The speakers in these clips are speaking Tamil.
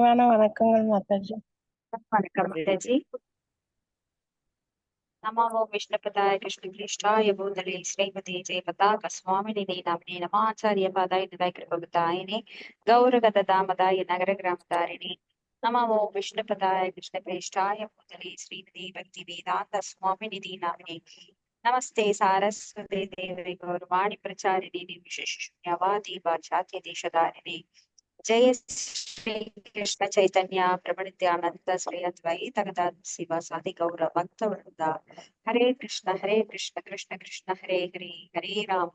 வணக்கங்கள் மாதாஜி. வணக்கம் மாதாஜி. நமோ விஷ்ணுபதாய கிருஷ்ணகிருஷ்டாய பூதலே ஸ்ரீமதி ஜெயபதாக சுவாமிநிதி நாமினே நமாச்சாரிய பாதாய நிதாய கிருபபதாயினே கௌரகத தாமதாய நகர கிராமதாரிணி நமோ விஷ்ணுபதாய கிருஷ்ணகிருஷ்டாய பூதலே ஸ்ரீமதி பக்தி வேதாந்த சுவாமிநிதி நாமினே நமஸ்தே சாரஸ்வதே தேவரி கௌரவாணி பிரச்சாரிணி நிர்விசேஷண்யவாதி பாச்சாத்ய தேசதாரிணி जय श्री कृष्ण चैतन्य प्रभु नित्यानंद श्री अद्वैत गदाधर शिवासादि गौर भक्त वृंद हरे कृष्ण कृष्ण कृष्ण हरे हरे हरे राम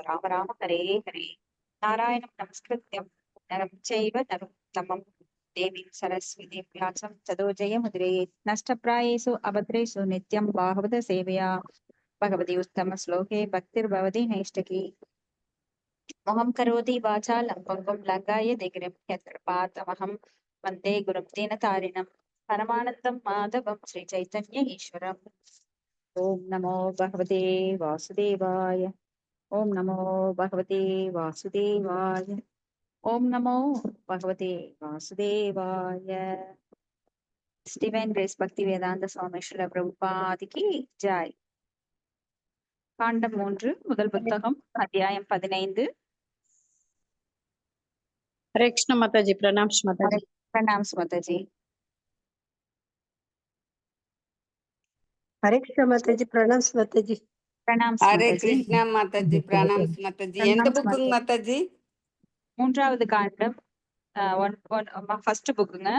राम राम हरे हरे नारायणं नमस्कृत्यं नरं चैव नरोत्तमं देवीं सरस्वतीं व्यासं ततो जयमुदीरयेत् नष्टप्रायेषु अभद्रेषु नित्यं भागवत सेवया भगवती उत्तम श्लोके भक्तिर्भवति नैष्ठिकी मोहं करोति वाचालं पङ्गुं लङ्घाय दिगिरिं यत्कृपातमहं वन्दे गुरुं दीनतारिणं परमानन्दं माधवं श्रीचैतन्य ईश्वरम्। ॐ नमो भगवते वासुदेवाय। ॐ नमो भगवते वासुदेवाय। ॐ नमो भगवते वासुदेवाय। Divine Grace Bhakti Vedanta Swami Srila Prabhupada की जय। காண்டம் 3 முதல் புத்தகம் அத்தியாயம் 15. हरे कृष्ण माताजी, प्रणाम माताजी। प्रणाम माताजी। हरे कृष्ण माताजी, प्रणाम माताजी। प्रणाम हरे कृष्ण माताजी, प्रणाम माताजी। எந்த புக்குங்க மாதாஜி? மூன்றாவது காண்டம், ஃபர்ஸ்ட் புக்குங்க,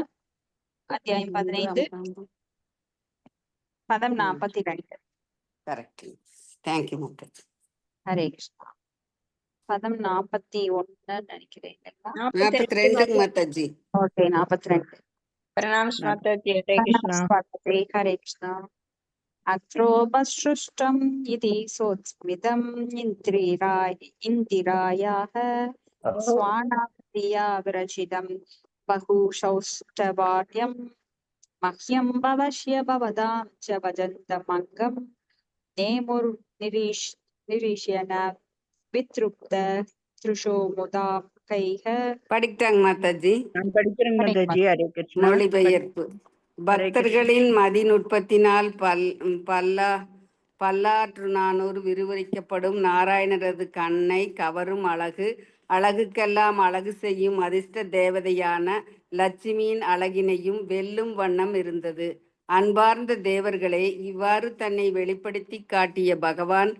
அத்தியாயம் 15, பதம் 42. Correct. Thank you Mataji. Hare Krishna. பதம் 41 நினைக்கிறேன். 42 மாதாஜி. ஓகே, 42. प्रणाम माताजी। हरे कृष्ण। हरे कृष्ण। अत्रोपसृष्टम् इति सोत्स्मितम् इन्दिरायाः स्वानाप्रिया विरचितम् बहुशौष्ठवाट्यम् मह्यम् भवश्य भवदां च भजन्तमङ्गम् नेमुर्निरीक्ष्यन वितृप्त त्रिशो मुदा கைக. படிக்கிறாங்க மாதாஜி. நான் படிக்கிறேன் மாதாஜி. ஹரே கிருஷ்ணா. மொழிபெயர்ப்பு. பக்தர்களின் மதிநுட்பத்தினால் பல்லாற்று நானூறு விரிவுரைக்கப்படும் நாராயணரது கண்ணை கவரும் அழகுக்கெல்லாம் அழகு செய்யும் அதிர்ஷ்ட தேவதையான லட்சுமியின் அழகினையும் வெல்லும் வண்ணம் இருந்தது. அன்பார்ந்த தேவர்களே, இவ்வாறு தன்னை வெளிப்படுத்தி காட்டிய பகவான்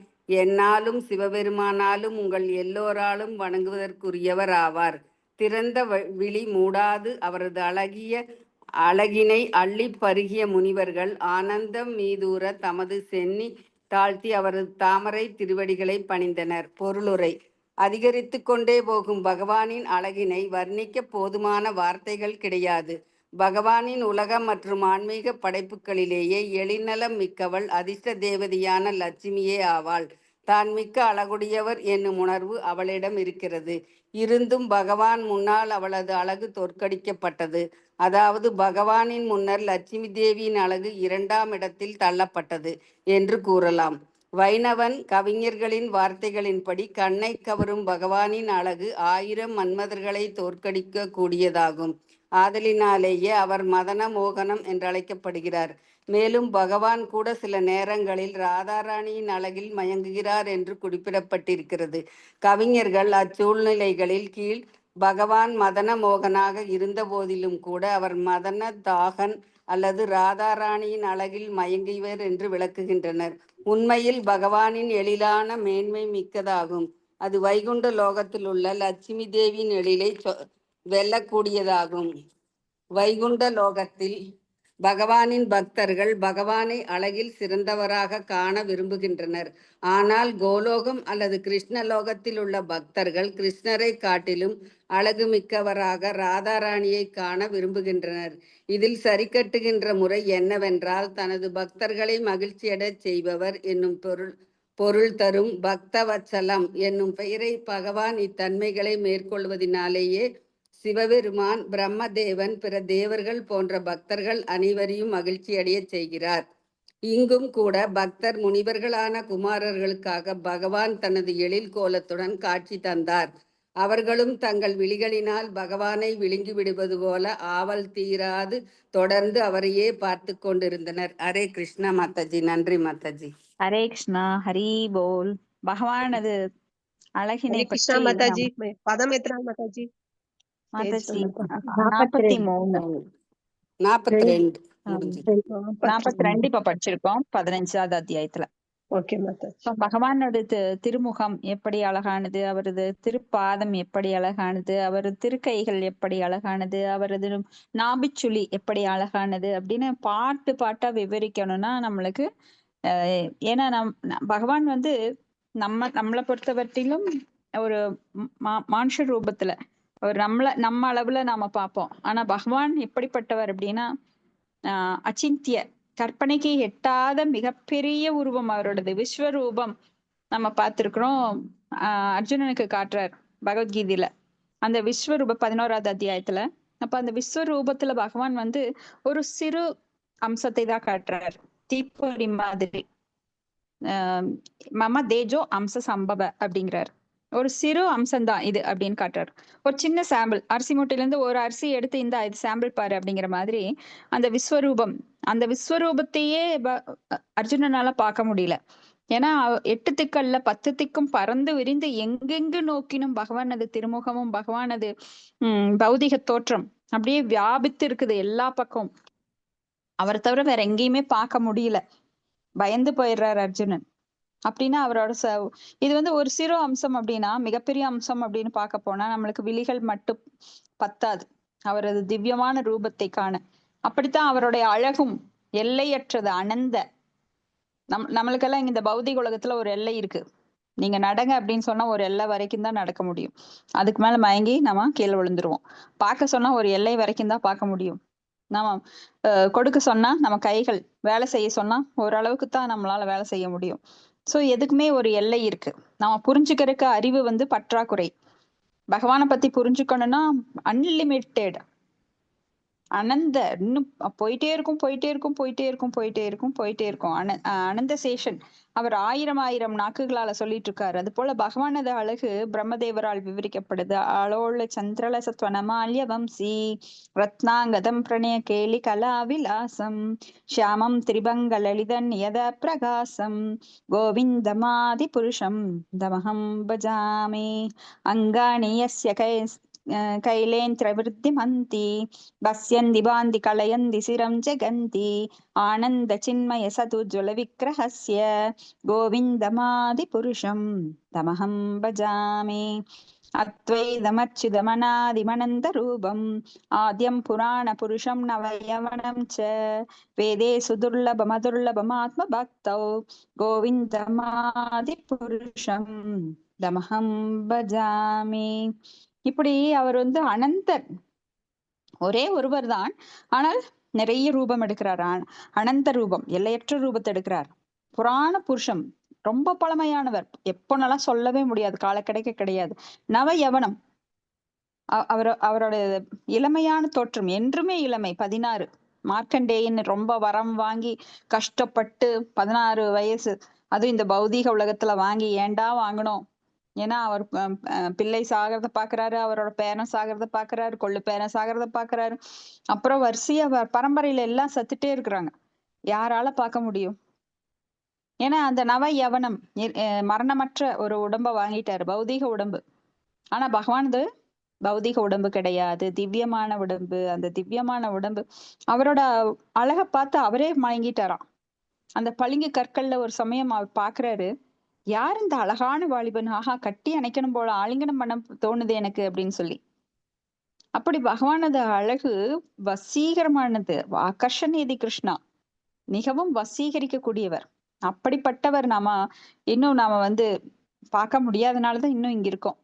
என்னாலும் சிவபெருமானாலும் உங்கள் எல்லோராலும் வணங்குவதற்குரியவர் ஆவார். திறந்த விழி மூடாது அவரது அழகினை அள்ளி பருகிய முனிவர்கள் ஆனந்தம் மீதூர தமது சென்னி தாழ்த்தி அவரது தாமரை திருவடிகளை பணிந்தனர். பொருளுரை. அதிகரித்து கொண்டே போகும் பகவானின் அழகினை வர்ணிக்க போதுமான வார்த்தைகள் கிடையாது. பகவானின் உலக மற்றும் ஆன்மீக படைப்புகளிலேயே எழில்நலம் மிக்கவள் அதிர்ஷ்ட தேவதையான லட்சுமியே ஆவாள். தான் மிக்க அழகுடையவர் என்னும் உணர்வு அவளிடம் இருக்கிறது. இருந்தும் பகவான் முன்னால் அவளது அழகு தோற்கடிக்கப்பட்டது. அதாவது பகவானின் முன்னர் லட்சுமி தேவியின் அழகு 2ஆம் இடத்தில் தள்ளப்பட்டது என்று கூறலாம். வைணவன் கவிஞர்களின் வார்த்தைகளின்படி கண்ணை கவரும் பகவானின் அழகு 1000 மன்மதர்களை தோற்கடிக்க கூடியதாகும். ஆதலினாலேயே அவர் மதன மோகனம் என்றழைக்கப்படுகிறார். மேலும் பகவான் கூட சில நேரங்களில் ராதாராணியின் அழகில் மயங்குகிறார் என்று குறிப்பிடப்பட்டிருக்கிறது. கவிஞர்கள் அச்சூழ்நிலைகளில் கீழ் பகவான் மதன மோகனாக இருந்த போதிலும் கூட அவர் மதன தாகன் அல்லது ராதாராணியின் அழகில் மயங்கியவர் என்று விளக்குகின்றனர். உண்மையில் பகவானின் எழிலான மேன்மை மிக்கதாகும். அது வைகுண்ட லோகத்தில் உள்ள லட்சுமி தேவியின் எழிலை வெல்லக்கூடியதாகும். வைகுண்ட லோகத்தில் பகவானின் பக்தர்கள் பகவானை அழகில் சிறந்தவராக காண விரும்புகின்றனர். ஆனால் கோலோகம் அல்லது கிருஷ்ணலோகத்தில் உள்ள பக்தர்கள் கிருஷ்ணரை காட்டிலும் அழகு மிக்கவராக ராதாராணியை காண விரும்புகின்றனர். இதில் சரிக்கட்டுகின்ற முறை என்னவென்றால், தனது பக்தர்களை மகிழ்ச்சியடச் செய்பவர் என்னும் பொருள் தரும் பக்தவத்சலம் என்னும் பெயரை பகவான் இத்தன்மைகளை மேற்கொள்வதனாலேயே சிவபெருமான் பிரம்மதேவன் பிற தேவர்கள் போன்ற பக்தர்கள் அனைவரையும் மகிழ்ச்சி அடைய செய்கிறார். இங்கும் கூட பக்தர் முனிவர்களான குமாரர்களுக்காக பகவான் தனது எழில் கோலத்துடன் காட்சி தந்தார். அவர்களும் தங்கள் விழிகளினால் பகவானை விழுங்கி விடுவது போல ஆவல் தீராது தொடர்ந்து அவரையே பார்த்து கொண்டிருந்தனர். ஹரே கிருஷ்ணா மாதாஜி. நன்றி மாதாஜி. ஹரே கிருஷ்ணா. ஹரி போல். பகவானது அழகினை ஹரே கிருஷ்ணா பற்றி மாதாஜி. பதம் எத்தனை மாதாஜி? மாதாஜி 42. 42 முடிஞ்சு. 42 இப்ப படிச்சிருக்கோம் 15வது அத்தியாயத்துல. ஓகே மாதாஜி. பகவானோட திருமுகம் எப்படி அழகானது, அவரது திருப்பாதம் எப்படி அழகானது, அவரது திருக்கைகள் எப்படி அழகானது, அவரது நாபிச்சுழி எப்படி அழகானது அப்படின்னு பாட்டா விவரிக்கணும்னா நம்மளுக்கு ஏன்னா பகவான் வந்து நம்மளை பொறுத்தவரையிலும் ஒரு மானுஷ ரூபத்துல ஒரு நம்ம அளவுல நாம பார்ப்போம். ஆனா பகவான் எப்படிப்பட்டவர் அப்படின்னா அச்சிந்திய, கற்பனைக்கு எட்டாத மிகப்பெரிய உருவம் அவரோடது. விஸ்வரூபம் நம்ம பார்த்திருக்கிறோம். அர்ஜுனனுக்கு காட்டுறார் பகவத்கீதையில அந்த விஸ்வரூப 11வது அத்தியாயத்துல. அப்ப அந்த விஸ்வரூபத்துல பகவான் வந்து ஒரு சிறு அம்சத்தை தான் காட்டுறார், தீப்பொறி மாதிரி. மம தேஜோ அம்ச சம்பவ அப்படிங்கிறார். ஒரு சிறு அம்சம்தான் இது அப்படின்னு காட்டுறாரு. ஒரு சின்ன சாம்பிள், அரிசி மூட்டையில இருந்து ஒரு அரிசி எடுத்து இந்த இது சாம்பிள் பாரு அப்படிங்கிற மாதிரி அந்த விஸ்வரூபம், அந்த விஸ்வரூபத்தையே அர்ஜுனனால பார்க்க முடியல. ஏன்னா 8 திக்கல்ல 10 திக்கும் பறந்து விரிந்து எங்கெங்கு நோக்கினும் பகவானது திருமுகமும் பகவானது பௌதிக தோற்றம் அப்படியே வியாபித்து இருக்குது எல்லா பக்கம். அவரை தவிர வேற எங்கேயுமே பார்க்க முடியல. பயந்து போயிடுறாரு அர்ஜுனன். அப்படின்னா அவரோட இது வந்து ஒரு சிறு அம்சம். அப்படின்னா மிகப்பெரிய அம்சம் அப்படின்னு பார்க்க போனா நம்மளுக்கு விழிகள் மட்டும் பத்தாது அவரது திவ்யமான ரூபத்தை காண. அப்படித்தான் அவருடைய அழகும் எல்லையற்றது, அனந்த. நம்மளுக்கெல்லாம் இங்க இந்த பௌதிக உலகத்துல ஒரு எல்லை இருக்கு. நீங்க நடங்க அப்படின்னு சொன்னா ஒரு எல்லை வரைக்கும் தான் நடக்க முடியும். அதுக்கு மேல மயங்கி நம்ம கீழே விழுந்துருவோம். பார்க்க சொன்னா ஒரு எல்லை வரைக்கும் தான் பார்க்க முடியும். நாம கொடுக்க சொன்னா நம்ம கைகள், வேலை செய்ய சொன்னா ஓரளவுக்கு தான் நம்மளால வேலை செய்ய முடியும். சோ எதுக்குமே ஒரு எல்லை இருக்கு. நம்ம புரிஞ்சுக்கிறதுக்கு அறிவு வந்து பற்றாக்குறை. பகவானை பத்தி புரிஞ்சுக்கணும்னா அன்லிமிட்டெட், அனந்த, இன்னும் போயிட்டே இருக்கும். அனந்த சேஷன். அவர் 1000 நாக்குகளால சொல்லிட்டு இருக்காரு. அது போல பகவானது அழகு பிரம்மதேவரால் விவரிக்கப்படுது. அலோல சந்திரலசத்வனமால்ய வம்சி ரத்னாங்கதம் பிரணய கேலி கலா விலாசம் ஷியாமம் திரிபங்க லலிதன் யத பிரகாசம் கோவிந்தமாதி புருஷம் தமஹம் பஜாமி அங்காணி யஸ்ய கைலேந்திர விருத்திமந்தி பஸ்யந்தி பாந்தி கலயந்தி சிரம் ஜெகந்தி ஆனந்த சின்மய சதுஜ்வல விக்கிரஹஸ்ய கோவிந்தமாதி புருஷம் தமஹம் பஜாமி அத்வைதமச்சுதமனாதிமனந்த ரூபம் ஆத்யம் புராண புருஷம் நவயவனம் ச வேதே சுதுர்லபமதுர்லபமாத்ம பக்தௌ கோவிந்தமாதி புருஷம் தமஹம் பஜாமி. இப்படி அவர் வந்து அனந்தர், ஒரே ஒருவர் தான், ஆனால் நிறைய ரூபம் எடுக்கிறார். அனந்த ரூபம், எல்லையற்ற ரூபத்தை எடுக்கிறார். புராண புருஷம், ரொம்ப பழமையானவர், எப்போனெல்லாம் சொல்லவே முடியாது, காலக்கடைக்க கிடையாது. நவ யவனம், அவரோட இளமையான தோற்றம், என்றுமே இளமை. 16 மார்க்கண்டேயன் ரொம்ப வரம் வாங்கி கஷ்டப்பட்டு 16 வயசு, அதுவும் இந்த பௌதீக உலகத்துல வாங்கி ஏண்டா வாங்கணும். ஏன்னா அவர் பிள்ளை சாகிறத பாக்குறாரு, அவரோட பேரன் சாகிறத பாக்குறாரு, கொள்ளு பேரன் சாகிறத பாக்குறாரு. அப்புறம் வரிசையா பரம்பரையில எல்லாம் சத்துட்டே இருக்கிறாங்க. யாரால பார்க்க முடியும்? ஏன்னா அந்த நவ யவனம், மரணமற்ற ஒரு உடம்ப வாங்கிட்டாரு, பௌதீக உடம்பு. ஆனா பகவானது பௌதீக உடம்பு கிடையாது, திவ்யமான உடம்பு. அந்த திவ்யமான உடம்பு, அவரோட அழகை பார்த்து அவரே மயங்கிட்டாராம். அந்த பளிங்கு கற்கள்ல ஒரு சமயம் அவர் பாக்குறாரு, யார் இந்த அழகான வாலிபன், ஆஹா கட்டி அணைக்கணும் போல, ஆலிங்கனம் பண்ண தோணுது எனக்கு அப்படின்னு சொல்லி. அப்படி பகவானது அழகு வசீகரமானது. ஆகர்ஷணீதி கிருஷ்ணா, மிகவும் வசீகரிக்க கூடியவர். அப்படிப்பட்டவர் இன்னும் நாம வந்து பார்க்க முடியாதனாலதான் இன்னும் இங்க இருக்கோம்.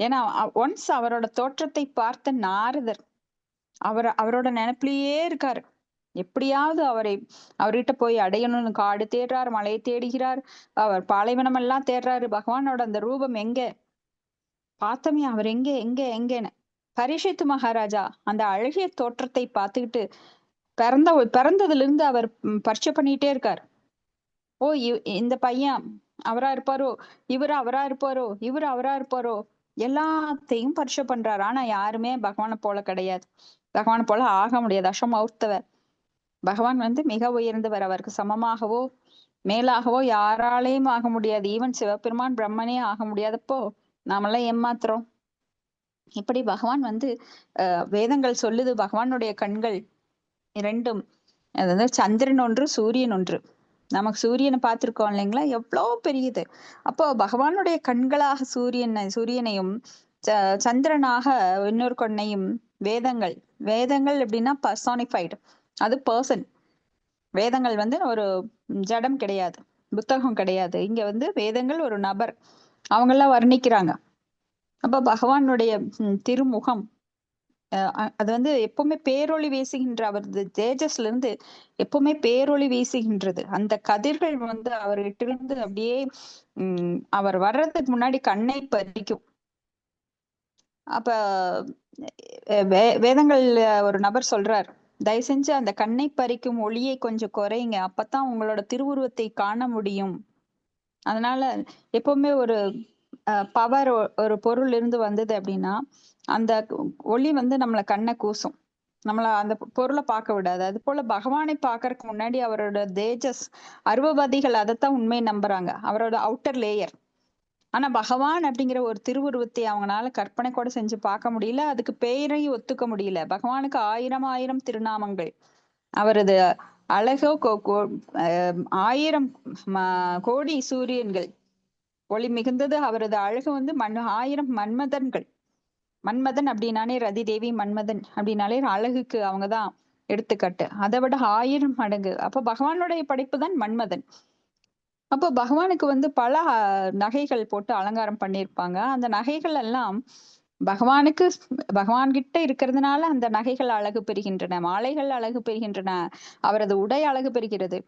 ஏன்னா ஒன்ஸ் அவரோட தோற்றத்தை பார்த்த நாரதர் அவரோட நினைப்பிலேயே இருக்காரு. எப்படியாவது அவர்கிட்ட போய் அடையணும்னு காடு தேடுறார், மலையை தேடுகிறார், அவர் பாலைவனம் எல்லாம் தேடுறாரு. பகவானோட அந்த ரூபம் எங்க பார்த்தமே, அவர் எங்க எங்க எங்கன்னு. பரீட்சித்து மகாராஜா அந்த அழகிய தோற்றத்தை பார்த்துக்கிட்டு பிறந்ததுல இருந்து அவர் பரீட்சை பண்ணிட்டே இருக்கார். ஓ இந்த பையன் அவரா இருப்பாரோ, இவரு அவரா இருப்பாரோ, இவரு அவரா இருப்பாரோ, எல்லாத்தையும் பரிசு பண்றாரு. ஆனா யாருமே பகவானை போல கிடையாது. பகவானை போல ஆக முடியாது. அசமௌர்த்தவர். பகவான் வந்து மிக உயர்ந்தவர். அவருக்கு சமமாகவோ மேலாகவோ யாராலையும் ஆக முடியாது. ஈவன் சிவபெருமான் பிரம்மனே ஆக முடியாதப்போ நாமெல்லாம் ஏமாத்துறோம். இப்படி பகவான் வந்து வேதங்கள் சொல்லுது, பகவானுடைய கண்கள் இரண்டும், அதாவது சந்திரன் ஒன்று சூரியன் ஒன்று. நமக்கு சூரியனை பார்த்திருக்கோம் இல்லைங்களா, எவ்வளவு பெரியது. அப்போ பகவானுடைய கண்களாக சூரியனையும் சந்திரனாக இன்னொரு கண்ணையும் வேதங்கள். வேதங்கள் எப்படின்னா பர்சானிஃபைடு, அது பர்சன். வேதங்கள் வந்து ஒரு ஜடம் கிடையாது, புத்தகம் கிடையாது. இங்க வந்து வேதங்கள் ஒரு நபர், அவங்கெல்லாம் வர்ணிக்கிறாங்க. அப்ப பகவானுடைய திருமுகம் அது வந்து எப்பவுமே பேரொளி வீசுகின்ற, அவரது தேஜஸ்ல இருந்து எப்பவுமே பேரொளி வீசுகின்றது. அந்த கதிர்கள் வந்து அவர்கிட்ட இருந்து அப்படியே அவர் வர்றதுக்கு முன்னாடி கண்ணை பறிக்கும். அப்ப வேதங்கள் ஒரு நபர் சொல்றார், தயவு செஞ்சு அந்த கண்ணை பறிக்கும் ஒளியை கொஞ்சம் குறைங்க, அப்பதான் உங்களோட திருவுருவத்தை காண முடியும். அதனால எப்பவுமே ஒரு பவர் ஒரு பொருள் இருந்து வந்தது அப்படின்னா அந்த ஒளி வந்து நம்மள கண்ணை கூசும், நம்மள அந்த பொருளை பார்க்க விடாது. அது போல பகவானை பார்க்கறதுக்கு முன்னாடி அவரோட தேஜஸ், அருவவாதிகள் அதைத்தான் உண்மை நம்புறாங்க, அவரோட அவுட்டர் லேயர். ஆனா பகவான் அப்படிங்கிற ஒரு திருவுருவத்தை அவங்களால கற்பனை கூட செஞ்சு பார்க்க முடியல, அதுக்கு பெயரையும் ஒத்துக்க முடியல. பகவானுக்கு ஆயிரம் ஆயிரம் திருநாமங்கள், அவரது அழகோ 1000 கோடி சூரியன்கள் ஒளி மிகுந்தது. அவரது அழகு வந்து 1000 மன்மதன்கள். மன்மதன் அப்படின்னாலே ரதி தேவி, மன்மதன் அப்படின்னாலே அழகுக்கு அவங்கதான் எடுத்துக்காட்டு. அதை விட 1000 மடங்கு. அப்ப பகவானுடைய படைப்பு தான் மன்மதன். அப்போ பகவானுக்கு வந்து பல நகைகள் போட்டு அலங்காரம் பண்ணியிருப்பாங்க. அந்த நகைகள் எல்லாம் பகவான் கிட்ட இருக்கிறதுனால அந்த நகைகள் அழகு பெறுகின்றன, மாலைகள் அழகு பெறுகின்றன, அவரது உடை அழகு பெறுகிறது.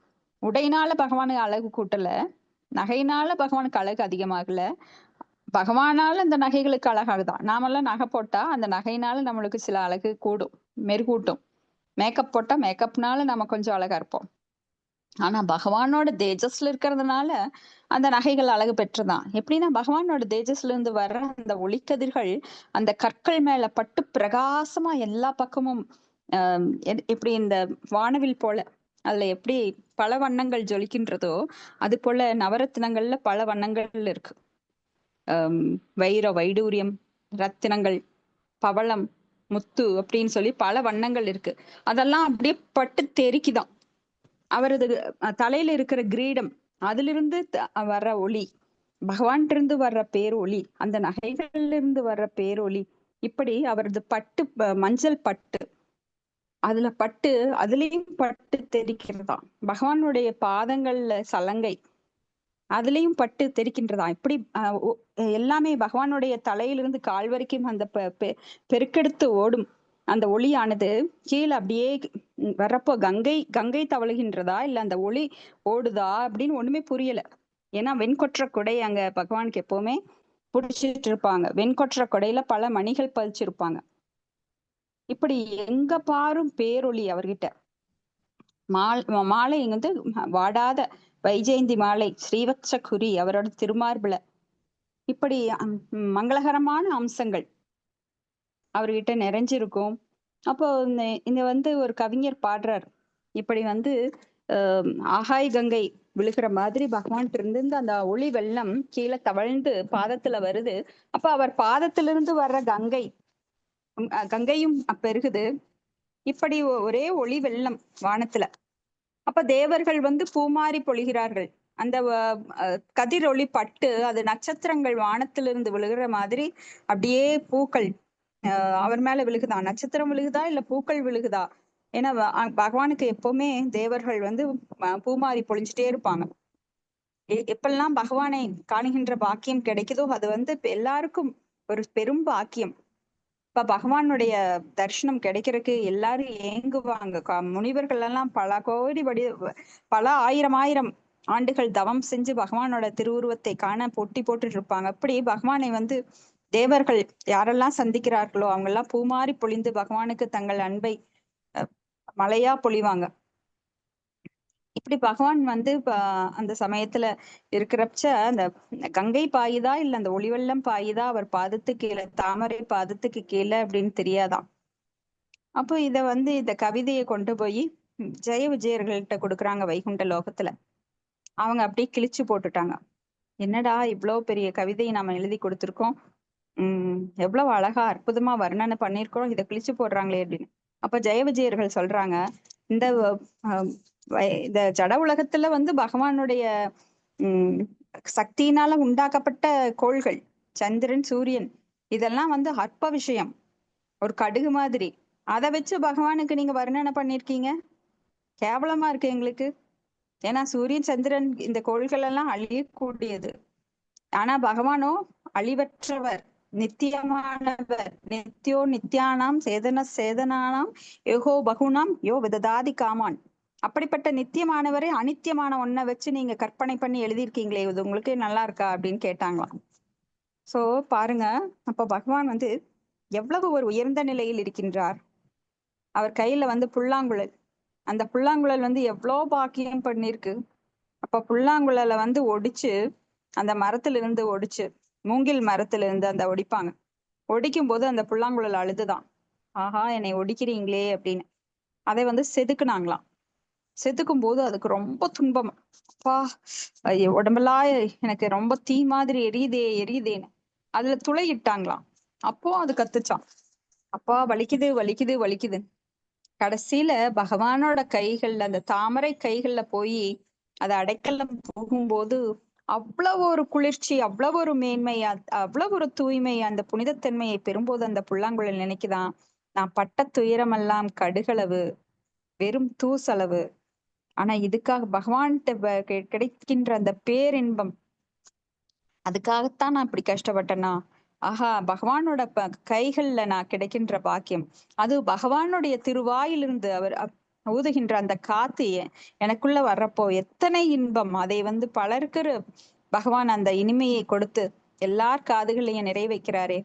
உடையினால பகவானுக்கு அழகு கூட்டல, நகையினால பகவானுக்கு அழகு அதிகமாகல, பகவானால அந்த நகைகளுக்கு அழகாகுதான். நாமெல்லாம் நகை போட்டா அந்த நகையினால நம்மளுக்கு சில அழகு கூடும், மெருகூட்டும். மேக்கப் போட்டா மேக்கப்னால நம்ம கொஞ்சம் அழகா இருப்போம். ஆனா பகவானோட தேஜஸ்ல இருக்கிறதுனால அந்த நகைகள் அழகு பெற்றுதான். எப்படின்னா பகவானோட தேஜஸ்ல இருந்து வர்ற அந்த ஒளிக்கதிர்கள் அந்த கற்கள் மேல பட்டு பிரகாசமா எல்லா பக்கமும் எப்படி இந்த வானவில் போல அதுல எப்படி பல வண்ணங்கள் ஜொலிக்கின்றதோ அது போல நவரத்தினங்கள்ல பல வண்ணங்கள் இருக்கு. வைடூரியம், ரத்தினங்கள், பவளம், முத்து அப்படின்னு சொல்லி பல வண்ணங்கள் இருக்கு. அதெல்லாம் அப்படியே பட்டு தெறிக்குதான். அவரது தலையில இருக்கிற கிரீடம், அதிலிருந்து வர்ற ஒளி, பகவான் இருந்து வர்ற பேரொளி, அந்த நகைகள்ல இருந்து வர்ற பேரொளி, இப்படி அவரது பட்டு மஞ்சள் பட்டு, அதுல பட்டு அதுலயும் பட்டு தெரிக்கிறதா. பகவானுடைய பாதங்கள்ல சலங்கை, அதுலயும் பட்டு தெரிக்கின்றதா. இப்படி எல்லாமே பகவானுடைய தலையிலிருந்து கால் வரைக்கும் அந்த பெருக்கெடுத்து ஓடும் அந்த ஒளியானது கீழே அப்படியே வர்றப்போ கங்கை தவழுகின்றதா இல்ல அந்த ஒளி ஓடுதா அப்படின்னு ஒண்ணுமே புரியல. ஏன்னா வெண்கொற்ற கொடை அங்க பகவானுக்கு எப்பவுமே புடிச்சிட்டு இருப்பாங்க. வெண்கொற்ற கொடையில பல மணிகள் பதிச்சிருப்பாங்க. இப்படி எங்க பாரும் பேரொளி அவர்கிட்ட. மாலை வந்து வாடாத வைஜெயந்தி மாலை, ஸ்ரீவத்ச குறி அவரோட திருமார்புல. இப்படி மங்களகரமான அம்சங்கள் அவர்கிட்ட நிறைஞ்சிருக்கும். அப்போ இந்த வந்து ஒரு கவிஞர் பாடுறார், இப்படி வந்து ஆகாய் கங்கை விழுகிற மாதிரி பகவான் இருந்து அந்த ஒளி வெள்ளம் கீழே தவழ்ந்து பாதத்துல வருது. அப்ப அவர் பாதத்திலிருந்து வர்ற கங்கையும் பெருகுது. இப்படி ஒரே ஒளி வெள்ளம் வானத்துல. அப்ப தேவர்கள் வந்து பூமாரி பொழிகிறார்கள். அந்த கதிர் ஒளி பட்டு அது நட்சத்திரங்கள் வானத்திலிருந்து விழுகிற மாதிரி அப்படியே பூக்கள் அவர் மேல விழுகுதா. நட்சத்திரம் விழுகுதா இல்ல பூக்கள் விழுகுதா? ஏன்னா பகவானுக்கு எப்பவுமே தேவர்கள் வந்து பூமாரி பொழிஞ்சிட்டே இருப்பாங்க. எப்பெல்லாம் பகவானை காணுகின்ற பாக்கியம் கிடைக்குதோ அது வந்து எல்லாருக்கும் ஒரு பெரும் பாக்கியம். இப்ப பகவானுடைய தரிசனம் கிடைக்கிறதுக்கு எல்லாரும் ஏங்குவாங்க. முனிவர்கள் எல்லாம் பல ஆயிரம் ஆண்டுகள் தவம் செஞ்சு பகவானோட திருவுருவத்தை காண போட்டி போட்டுட்டு இருப்பாங்க. அப்படி பகவானை வந்து தேவர்கள் யாரெல்லாம் சந்திக்கிறார்களோ அவங்க எல்லாம் பூமாரி பொழிந்து பகவானுக்கு தங்கள் அன்பை மழையா பொழிவாங்க. இப்படி பகவான் வந்து அந்த சமயத்துல இருக்கிறப்பச்ச அந்த கங்கை பாயுதா இல்ல அந்த ஒளிவெள்ளம் பாயுதா அவர் பாதத்துக்கு கீழே, தாமரை பாதத்துக்கு கீழே அப்படின்னு தெரியாதாம். அப்போ இந்த கவிதையை கொண்டு போய் ஜெய விஜயர்கள்ட்ட கொடுக்குறாங்க வைகுண்ட லோகத்துல. அவங்க அப்படியே கிழிச்சு போட்டுட்டாங்க. என்னடா இவ்வளவு பெரிய கவிதையை நாம எழுதி கொடுத்திருக்கோம், எவ்வளவு அழகா அற்புதமா வர்ணனை பண்ணிருக்கோம், இதை கிழிச்சு போடுறாங்களே அப்படின்னு. அப்ப ஜெய விஜயர்கள் சொல்றாங்க, இந்த இந்த ஜட உலகத்துல பகவானுடைய சக்தியினால உண்டாக்கப்பட்ட கோள்கள், சந்திரன், சூரியன், இதெல்லாம் அற்ப விஷயம், ஒரு கடுகு மாதிரி. அதை வச்சு பகவானுக்கு நீங்க வர்ணனை பண்ணிருக்கீங்க, கேவலமா இருக்கு எங்களுக்கு. ஏன்னா சூரியன், சந்திரன், இந்த கோள்கள் எல்லாம் அழியக்கூடியது. ஆனா பகவானோ அழிவற்றவர், நித்தியமானவர். நித்யோ நித்யானாம் சேதனானாம் யோகோ பகுனாம் யோ விததாதி காமான். அப்படிப்பட்ட நித்தியமானவரை அனித்தியமான ஒன்ன வச்சு நீங்க கற்பனை பண்ணி எழுதியிருக்கீங்களே, இது உங்களுக்கு நல்லா இருக்கா அப்படின்னு கேட்டாங்களாம். சோ பாருங்க, அப்ப பகவான் எவ்வளவு ஒரு உயர்ந்த நிலையில் இருக்கின்றார். அவர் கையில புல்லாங்குழல், அந்த புல்லாங்குழல் எவ்வளவு பாக்கியம் பண்ணிருக்கு. அப்ப புல்லாங்குழலை ஒடிச்சு, அந்த மரத்துல இருந்து ஒடிச்சு, மூங்கில் மரத்துல இருந்து அந்த ஒடிப்பாங்க, ஒடிக்கும் போது அந்த புல்லாங்குழல் அழுதுதான், ஆஹா என்னை ஒடிக்கிறீங்களே அப்படின்னு. அதை செதுக்குனாங்களாம். செதுக்கும் போது அதுக்கு ரொம்ப துன்பம், அப்பா உடம்பெல்லாம் எனக்கு ரொம்ப தீ மாதிரி எரியுதேன்னு அதுல துளையிட்டாங்களாம். அப்போ அது கத்துச்சான், அப்பா வலிக்குது வலிக்குது வலிக்குது. கடைசியில பகவானோட கைகள்ல, அந்த தாமரை கைகள்ல போய் அதை அடைக்கலம் போகும்போது அவ்வளவு ஒரு குளிர்ச்சி, அவ்வளவு ஒரு மேன்மை, அவ்வளவு ஒரு தூய்மை, அந்த புனிதத்தன்மையை பெறும்போது அந்த புல்லாங்குழல் நினைக்குதான், நான் பட்ட துயரமெல்லாம் கடுகளவு, வெறும் தூசளவு. ஆனா இதுக்காக பகவான்கிட்ட கிடைக்கின்ற அந்த பேரின்பம், அதுக்காகத்தான் நான் இப்படி கஷ்டப்பட்டேன்னா, ஆஹா பகவானோட கைகள்ல நான் கிடைக்கின்ற பாக்கியம், அது பகவானுடைய திருவாயிலிருந்து அவர் ஊதுகின்ற அந்த காத்து எனக்குள்ள வர்றப்போ எத்தனை இன்பம். அதை பலருக்கு பகவான் அந்த இனிமையை கொடுத்து எல்லார் காதுகளையும் நிறைய வைக்கிறாரே.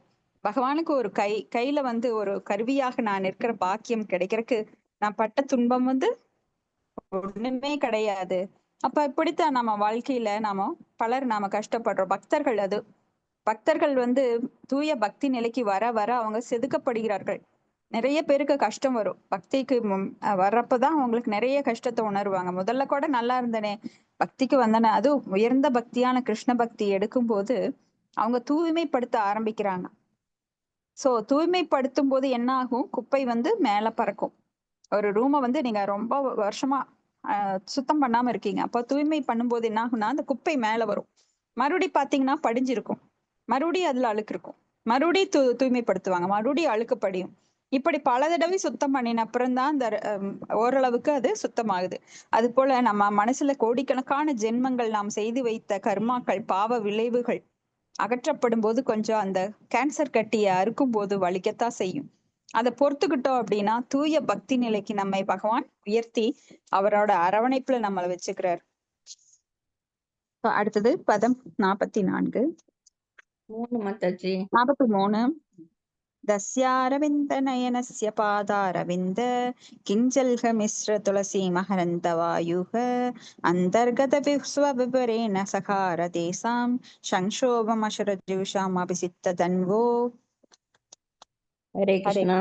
பகவானுக்கு ஒரு கையில ஒரு கருவியாக நான் இருக்கிற பாக்கியம் கிடைக்கிறதுக்கு நான் பட்ட துன்பம் ஒண்ணுமே கிடையாது. அப்ப இப்படித்தான் நம்ம வாழ்க்கையில பலர் கஷ்டப்படுறோம். பக்தர்கள், பக்தர்கள் தூய பக்தி நிலைக்கு வர வர அவங்க செதுக்கப்படுகிறார்கள். நிறைய பேருக்கு கஷ்டம் வரும், பக்திக்கு வர்றப்பதான் அவங்களுக்கு நிறைய கஷ்டத்தை உணர்வாங்க. முதல்ல கூட நல்லா இருந்தனே, பக்திக்கு வந்தனே, அது உயர்ந்த பக்தியான கிருஷ்ண பக்தி எடுக்கும் போது அவங்க தூய்மைப்படுத்த ஆரம்பிக்கிறாங்க. சோ தூய்மைப்படுத்தும் போது என்ன ஆகும், குப்பை மேல பறக்கும். ஒரு ரூமை நீங்க ரொம்ப வருஷமா சுத்தம் பண்ணாம இருக்கீங்க, அப்ப தூய்மை பண்ணும்போது என்ன ஆகும்னா அந்த குப்பை மேல வரும், மறுபடி பாத்தீங்கன்னா படிஞ்சிருக்கும், மறுபடியும் அதுல அழுக்கு இருக்கும், மறுபடியும் தூய்மைப்படுத்துவாங்க, மறுபடியும் அழுக்கு படியும். இப்படி பல தடவை சுத்தம் பண்ணின அப்புறம்தான் அந்த ஓரளவுக்கு அது சுத்தமாகுது. அது போல நம்ம மனசுல கோடிக்கணக்கான ஜென்மங்கள் நாம் செய்து வைத்த கர்மாக்கள், பாவ விளைவுகள் அகற்றப்படும் போது கொஞ்சம் அந்த கேன்சர் கட்டியை அறுக்கும் போது வலிக்கத்தான் செய்யும். அதை பொறுத்துக்கிட்டோம் அப்படின்னா தூய பக்தி நிலைக்கு நம்மை பகவான் உயர்த்தி அவரோட அரவணைப்புல நம்மளை வச்சுக்கிறார். அடுத்தது பதம் 44. 43. தஸ்யாரவிந்த நயனஸ்ய பாதாரவிந்த கிஞ்சல்க மிஸ்ர துளசி மகரந்த வாயுக அந்தர்கத விஸ்வவிபரேண சகார தேசாம் சங்ஷோபம் அசுரஜுஷாம் அபிசித்த தன்வோ. ஹரே கிருஷ்ணா.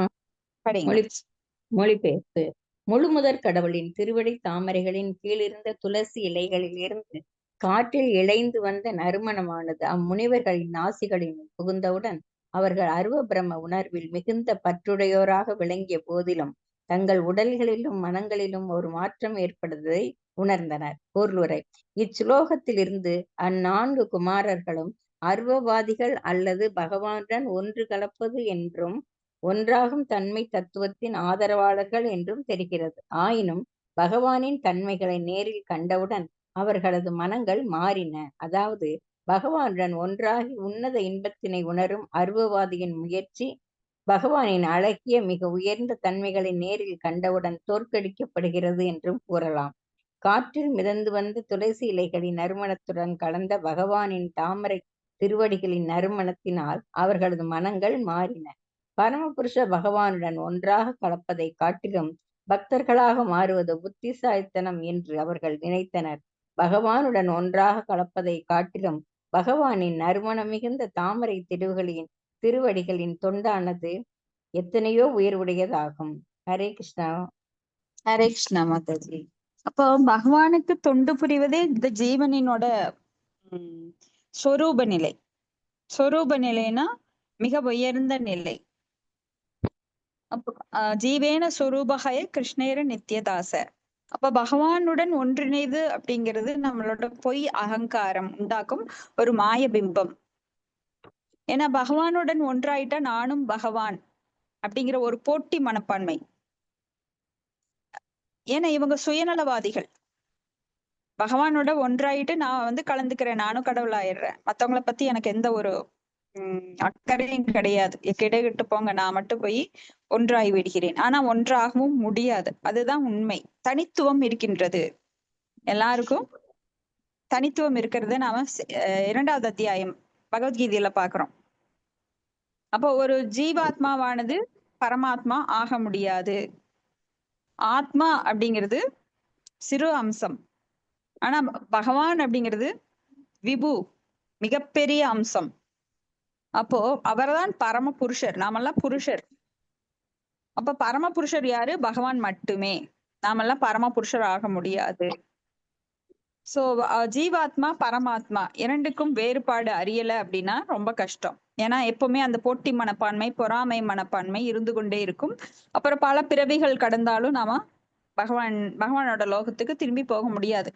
மொழிபெயர்ப்பு. முழுமுதற் கடவுளின் திருவடி தாமரைகளின் கீழிருந்த துளசி இலைகளில் இருந்து காற்றில் இழைந்து வந்த நறுமணமானது அம்முனிவர்களின் நாசிகளில் புகுந்தவுடன் அவர்கள் அருவ பிரம்ம உணர்வில் மிகுந்த பற்றுடையோராக விளங்கிய போதிலும் தங்கள் உடல்களிலும் மனங்களிலும் ஒரு மாற்றம் ஏற்படுவதை உணர்ந்தனர். பொருளுரை. இச்சுலோகத்திலிருந்து அந்நான்கு குமாரர்களும் அருவவாதிகள் அல்லது பகவானுடன் ஒன்று கலப்பது என்றும் ஒன்றாகும் தன்மை தத்துவத்தின் ஆதரவாளர்கள் என்றும் தெரிகிறது. ஆயினும் பகவானின் தன்மைகளை நேரில் கண்டவுடன் அவர்களது மனங்கள் மாறின. அதாவது பகவானுடன் ஒன்றாகி உன்னத இன்பத்தினை உணரும் அருவவாதியின் முயற்சி பகவானின் அழகிய மிக உயர்ந்த தன்மைகளை நேரில் கண்டவுடன் தோற்கடிக்கப்படுகிறது என்றும் கூறலாம். காற்றில் மிதந்து வந்த துளசி இலைகளின் நறுமணத்துடன் கலந்த பகவானின் தாமரை திருவடிகளின் நறுமணத்தினால் அவர்களது மனங்கள் மாறின. பரமபுருஷ பகவானுடன் ஒன்றாக கலப்பதை காட்டிலும் பக்தர்களாக மாறுவது புத்திசாலித்தனம் என்று அவர்கள் நினைத்தனர். பகவானுடன் ஒன்றாக கலப்பதை காட்டிலும் பகவானின் நறுமணம் மிகுந்த தாமரை திருவடிகளின் தொண்டானது எத்தனையோ உயர்வுடையதாகும். ஹரே கிருஷ்ணா. ஹரே கிருஷ்ணா மாதாஜி. அப்போ பகவானுக்கு தொண்டு புரிவதே இந்த ஜீவனினோட ஸ்வரூப நிலை. ஸ்வரூப நிலைனா மிக உயர்ந்த நிலை. அப்போ ஜீவேன ஸ்வரூபகய கிருஷ்ணேர நித்யதாச. அப்ப பகவானுடன் ஒன்றிணைது அப்படிங்கிறது நம்மளோட பொய் அகங்காரம் உண்டாக்கும் ஒரு மாய பிம்பம். ஏன்னா பகவானுடன் ஒன்றாயிட்டா நானும் பகவான் அப்படிங்கிற ஒரு போட்டி மனப்பான்மை. ஏன்னா இவங்க சுயநலவாதிகள். பகவானோட ஒன்றாயிட்டு நான் கலந்துக்கிறேன், நானும் கடவுளாயிடுறேன், மத்தவங்கள பத்தி எனக்கு எந்த ஒரு அக்கறையும் கிடையாது, கிடைக்கிட்டு போங்க, நான் மட்டும் போய் ஒன்றாகி விடுகிறேன். ஆனா ஒன்றாகவும் முடியாது. அதுதான் உண்மை. தனித்துவம் இருக்கின்றது, எல்லாருக்கும் தனித்துவம் இருக்கிறது நாம 2வது அத்தியாயம் பகவத்கீதையில பாக்குறோம். அப்போ ஒரு ஜீவாத்மாவானது பரமாத்மா ஆக முடியாது. ஆத்மா அப்படிங்கிறது சிறு அம்சம், ஆனா பகவான் அப்படிங்கிறது விபு, மிகப்பெரிய அம்சம். அப்போ அவர்தான் பரம புருஷர், நாமெல்லாம் புருஷர். அப்ப பரம புருஷர் யாரு? பகவான் மட்டுமே. நாமெல்லாம் பரம புருஷர் ஆக முடியாது. சோ ஜீவாத்மா பரமாத்மா இரண்டுக்கும் வேறுபாடு அறியல அப்படின்னா ரொம்ப கஷ்டம். ஏன்னா எப்பவுமே அந்த போட்டி மனப்பான்மை, பொறாமை மனப்பான்மை இருந்து கொண்டே இருக்கும். அப்புறம் பல பிறவிகள் கடந்தாலும் நாம பகவானோட லோகத்துக்கு திரும்பி போக முடியாது.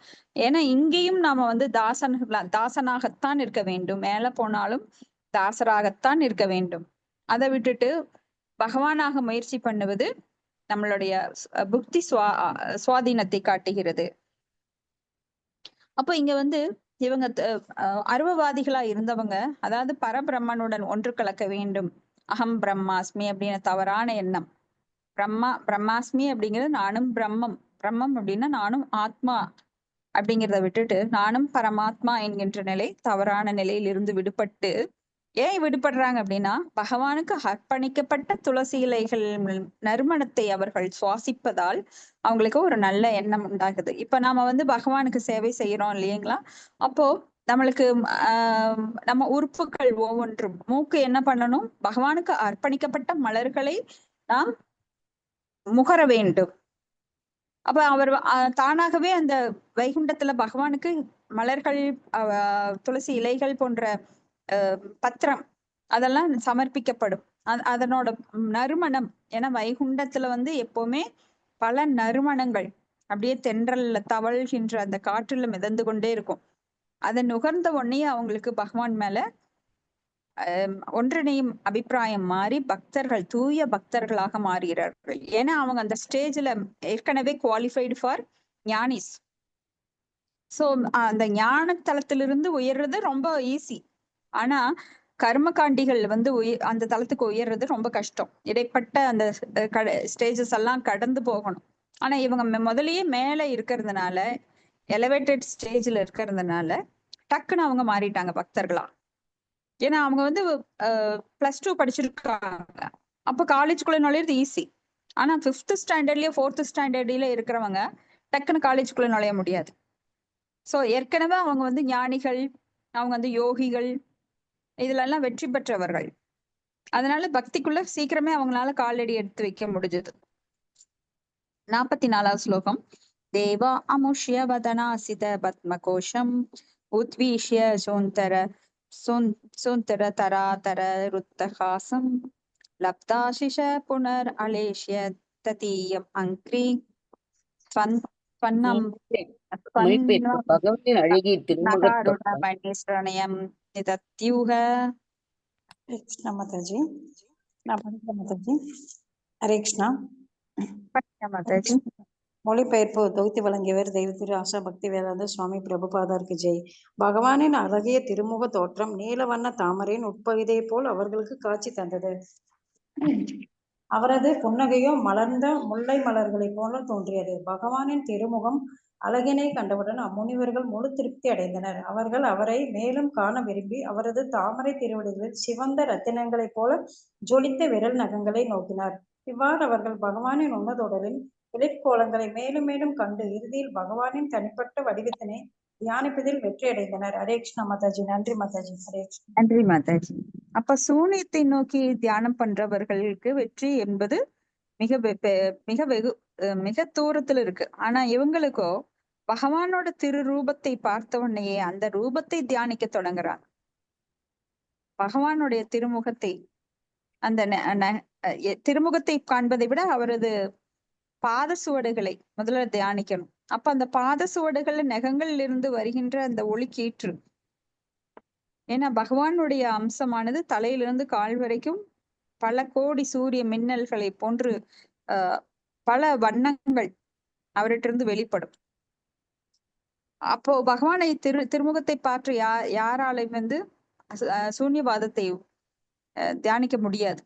ஏன்னா இங்கேயும் நாம தாசனாகத்தான் இருக்க வேண்டும். மேல போனாலும் தாசராகத்தான் இருக்க வேண்டும். அதை விட்டுட்டு பகவானாக முயற்சி பண்ணுவது நம்மளுடைய புத்தி சுவாதீனத்தை காட்டுகிறது. அப்போ இங்க இவங்க அருவவாதிகளா இருந்தவங்க, அதாவது பரபிரம்மனுடன் ஒன்று கலக்க வேண்டும், அகம் பிரம்மாஸ்மி அப்படின்னு தவறான எண்ணம். பிரம்மாஸ்மி அப்படிங்கிறது நானும் பிரம்மம், பிரம்மம் அப்படின்னா நானும் ஆத்மா அப்படிங்கிறத விட்டுட்டு நானும் பரமாத்மா என்கின்ற நிலை, தவறான நிலையில் இருந்து விடுபட்டு, ஏன் விடுபடுறாங்க அப்படின்னா பகவானுக்கு அர்ப்பணிக்கப்பட்ட துளசி இலைகள் நறுமணத்தை அவர்கள் சுவாசிப்பதால் அவங்களுக்கு ஒரு நல்ல எண்ணம் உண்டாகுது. இப்ப நாம பகவானுக்கு சேவை செய்யறோம் இல்லைங்களா? அப்போ நம்மளுக்கு நம்ம உறுப்புகள் ஒவ்வொன்றும், மூக்கு என்ன பண்ணணும்? பகவானுக்கு அர்ப்பணிக்கப்பட்ட மலர்களை நாம் முகர வேண்டும். அப்ப அவர் தானாகவே அந்த வைகுண்டத்துல பகவானுக்கு மலர்கள், துளசி இலைகள் போன்ற பத்திரம் அதெல்லாம் சமர்ப்பிக்கப்படும். அதனோட நறுமணம், ஏன்னா வைகுண்டத்துல எப்பவுமே பல நறுமணங்கள் அப்படியே தென்றல்ல தவழ்கின்ற அந்த காற்றுல மிதந்து கொண்டே இருக்கும். அதை நுகர்ந்த உடனே அவங்களுக்கு பகவான் மேல ஒன்றிணையும் அபிப்பிராயம் மாறி பக்தர்கள், தூய பக்தர்களாக மாறுகிறார்கள். ஏன்னா அவங்க அந்த ஸ்டேஜ்ல ஏற்கனவே குவாலிஃபைடு ஃபார் ஞானிஸ். சோ அந்த ஞான தளத்திலிருந்து உயர்றது ரொம்ப ஈஸி. ஆனா கர்மகாண்டிகள் அந்த தளத்துக்கு உயர்றது ரொம்ப கஷ்டம். இடைப்பட்ட அந்த ஸ்டேஜஸ் எல்லாம் கடந்து போகணும். ஆனா இவங்க முதல்லயே மேல இருக்கிறதுனால, எலிவேட்டட் ஸ்டேஜ்ல இருக்கிறதுனால டக்குன்னு அவங்க மாறிட்டாங்க பக்தர்களா. ஏன்னா அவங்க +2 படிச்சிருக்காங்க. அப்ப காலேஜுக்குள்ள நுழையிறது ஈஸி. ஆனா 5th ஸ்டாண்டர்ட்லயோ 4th ஸ்டாண்டர்ட்ல இருக்கிறவங்க டக்குன்னு காலேஜுக்குள்ள நுழைய முடியாது. சோ ஏற்கனவே அவங்க ஞானிகள், அவங்க யோகிகள், இதுல எல்லாம் வெற்றி பெற்றவர்கள். அதனால பக்திக்குள்ள சீக்கிரமே அவங்களால காலடி எடுத்து வைக்க முடிஞ்சது. 44வது ஸ்லோகம். தேவா அமுஷ்ய வதனாசித பத்மகோஷம் உத்வீஷ்ய சோந்தர தராதர ருத்தஹாசம் லப்தாசிஷ புனர் அலேஷ்ய ததீயம் அங்கிரி பகவதின் அழகிய திருமுகத்தோயம் நிதத்யூக. கிருஷ்ணா மாதாஜி, நான் படிக்கிறேன் மாதாஜி. ஹரே கிருஷ்ணா. மாதாஜி. மொழிபெயர்ப்பு தொகுத்து வழங்கியவர் தெய்வ திரு ஆஷா பக்தி வேதாந்த சுவாமி பிரபுபாதருக்கு ஜெய். பகவானின் அழகிய திருமுக தோற்றம் நீல வண்ண தாமரையின் உட்பகுதியை போல் அவர்களுக்கு காட்சி தந்தது. அவரது புன்னகையோ மலர்ந்த முல்லை மலர்களைப் போல தோன்றியது. பகவானின் திருமுகம் அழகினை கண்டவுடன் அம்முனிவர்கள் முழு திருப்தி அடைந்தனர். அவர்கள் அவரை மேலும் காண விரும்பி அவரது தாமரை திருவடிகளில் சிவந்த ரத்தினங்களைப் போல ஜொலித்த விரல் நகங்களை நோக்கினார். இவ்வாறு அவர்கள் பகவானின் உன்னதொடரில் இடைக்கோலங்களை மேலும் மேலும் கண்டு இறுதியில் பகவானின் தனிப்பட்ட வடிவத்தினை தியானிப்பதில் வெற்றி அடைந்தனர். ஹரே கிருஷ்ணா மாதாஜி. நன்றி மாதாஜி. ஹரே கிருஷ்ணா. நன்றி மாதாஜி. அப்ப சூனியத்தை நோக்கி தியானம் பண்றவர்களுக்கு வெற்றி என்பது மிக மிக வெகு மிக தூரத்துல இருக்கு. ஆனா இவங்களுக்கோ பகவானோட திரு ரூபத்தை பார்த்த உடனேயே அந்த ரூபத்தை தியானிக்க தொடங்குறாங்க. பகவானுடைய திருமுகத்தை, அந்த திருமுகத்தை காண்பதை விட அவரது பாத சுவடுகளை முதல்ல தியானிக்கணும். அப்ப அந்த பாத சுவடுகள் நகங்களில் இருந்து வருகின்ற அந்த ஒளி கீற்று, ஏன்னா பகவானுடைய அம்சமானது தலையிலிருந்து கால் வரைக்கும் பல கோடி சூரிய மின்னல்களை போன்று பல வண்ணங்கள் அவர்கிட்ட வெளிப்படும். அப்போ பகவானை திருமுகத்தை பார்த்து யாராலையும் சூன்யவாதத்தை தியானிக்க முடியாது.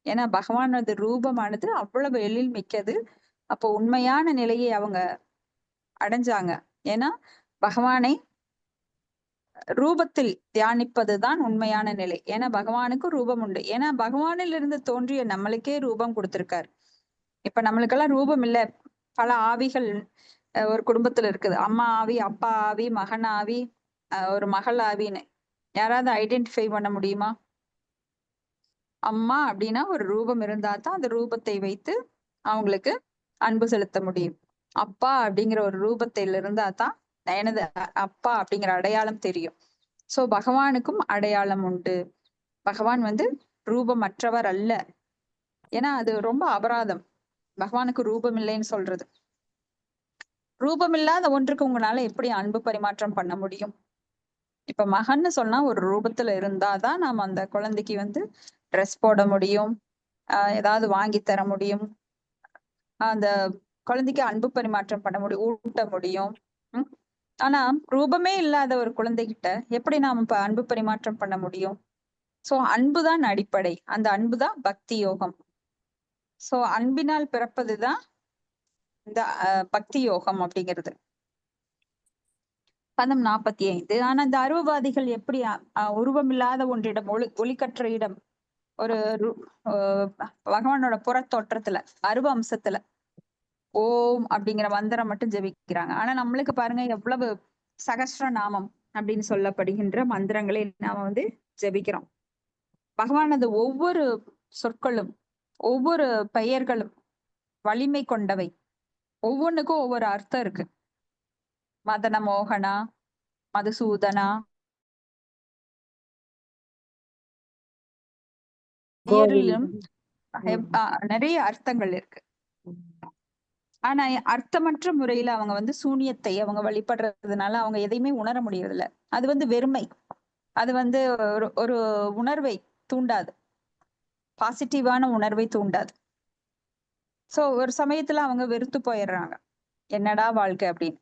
ஏன்னா பகவானது ரூபமானது அவ்வளவு எழில் மிக்கது. அப்போ உண்மையான நிலையை அவங்க அடைஞ்சாங்க. ஏன்னா பகவானை ரூபத்தில் தியானிப்பதுதான் உண்மையான நிலை. ஏன்னா பகவானுக்கு ரூபம் உண்டு. ஏன்னா பகவானில் இருந்து தோன்றிய நம்மளுக்கே ரூபம் கொடுத்திருக்காரு. இப்ப நம்மளுக்கெல்லாம் ரூபம் இல்லை. பல ஆவிகள் ஒரு குடும்பத்துல இருக்குது. அம்மா ஆவி, அப்பா ஆவி, மகன் ஆவி, ஒரு மகள் ஆவின்னு யாராவது ஐடென்டிஃபை பண்ண முடியுமா? அம்மா அப்படின்னா ஒரு ரூபம் இருந்தா தான் அந்த ரூபத்தை வைத்து அவங்களுக்கு அன்பு செலுத்த முடியும். அப்பா அப்படிங்கிற ஒரு ரூபத்தில் இருந்தா தான் எனது அப்பா அப்படிங்கிற அடையாளம் தெரியும். சோ பகவானுக்கும் அடையாளம் உண்டு. பகவான் ரூபமற்றவர் அல்ல. ஏன்னா அது ரொம்ப அபராதம் பகவானுக்கு ரூபம் இல்லைன்னு சொல்றது. ரூபம் இல்லாத ஒன்றுக்கு உங்களால எப்படி அன்பு பரிமாற்றம் பண்ண முடியும்? இப்ப மகன்னு சொன்னா ஒரு ரூபத்துல இருந்தாதான் நாம அந்த குழந்தைக்கு ட்ரெஸ் போட முடியும், ஏதாவது வாங்கி தர முடியும், அந்த குழந்தைக்கு அன்பு பரிமாற்றம் பண்ண முடியும், ஊட்ட முடியும். ஆனா ரூபமே இல்லாத ஒரு குழந்தைகிட்ட எப்படி நாம இப்ப அன்பு பரிமாற்றம் பண்ண முடியும்? சோ அன்புதான் அடிப்படை. அந்த அன்புதான் பக்தி யோகம். சோ அன்பினால் பிறப்பதுதான் இந்த பக்தி யோகம் அப்படிங்கிறது. பதம் 45. ஆனா இந்த அருவவாதிகள் எப்படி உருவமில்லாத ஒன்றிடம், ஒளிக்கற்ற இடம், ஒரு பகவானோட புறத்தோற்றத்துல அருவ அம்சத்துல ஓம் அப்படிங்கிற மந்திரம் மட்டும் ஜெபிக்கிறாங்க. ஆனா நம்மளுக்கு பாருங்க எவ்வளவு சகஸ்ர நாமம் அப்படின்னு சொல்லப்படுகின்ற மந்திரங்களை நாம ஜெபிக்கிறோம். பகவானது ஒவ்வொரு சொற்களும் ஒவ்வொரு பெயர்களும் வலிமை கொண்டவை. ஒவ்வொன்றுக்கும் ஒவ்வொரு அர்த்தம் இருக்கு. மதன மோகனா, மதுசூதனா, பேரிலும் நிறைய அர்த்தங்கள் இருக்கு. ஆனா அர்த்தமற்ற முறையில அவங்க சூனியத்தை அவங்க வழிபடுறதுனால அவங்க எதையுமே உணர முடியறது இல்ல. அது வெறுமை. அது ஒரு உணர்வை தூண்டாது, பாசிட்டிவான உணர்வை தூண்டாது. சோ ஒரு சமயத்துல அவங்க வெறுத்து போயிடுறாங்க, என்னடா வாழ்க்கை அப்படின்னு.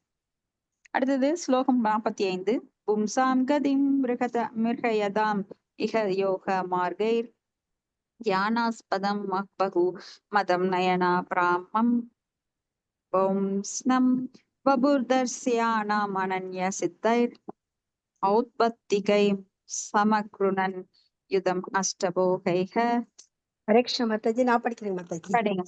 அடுத்தது ஸ்லோகம் 45. பும்சாம் கதிம் மிருகயதாம் இஹ யோக மார்கைர் ஞானாஸ்பதம் மக்பகு மதம் நயனா பிராமம் பௌம்ஸ்னம் வபுர்தர்ஸ்யானாம் அனன்ய சித்தைர் ஔத்பத்திகை சமக்ருணன் யுதம் அஷ்டபோகைக. ஹரே கிருஷ்ணா மாதாஜி. நான் படிக்கிறேன் மாதாஜி. படிங்க.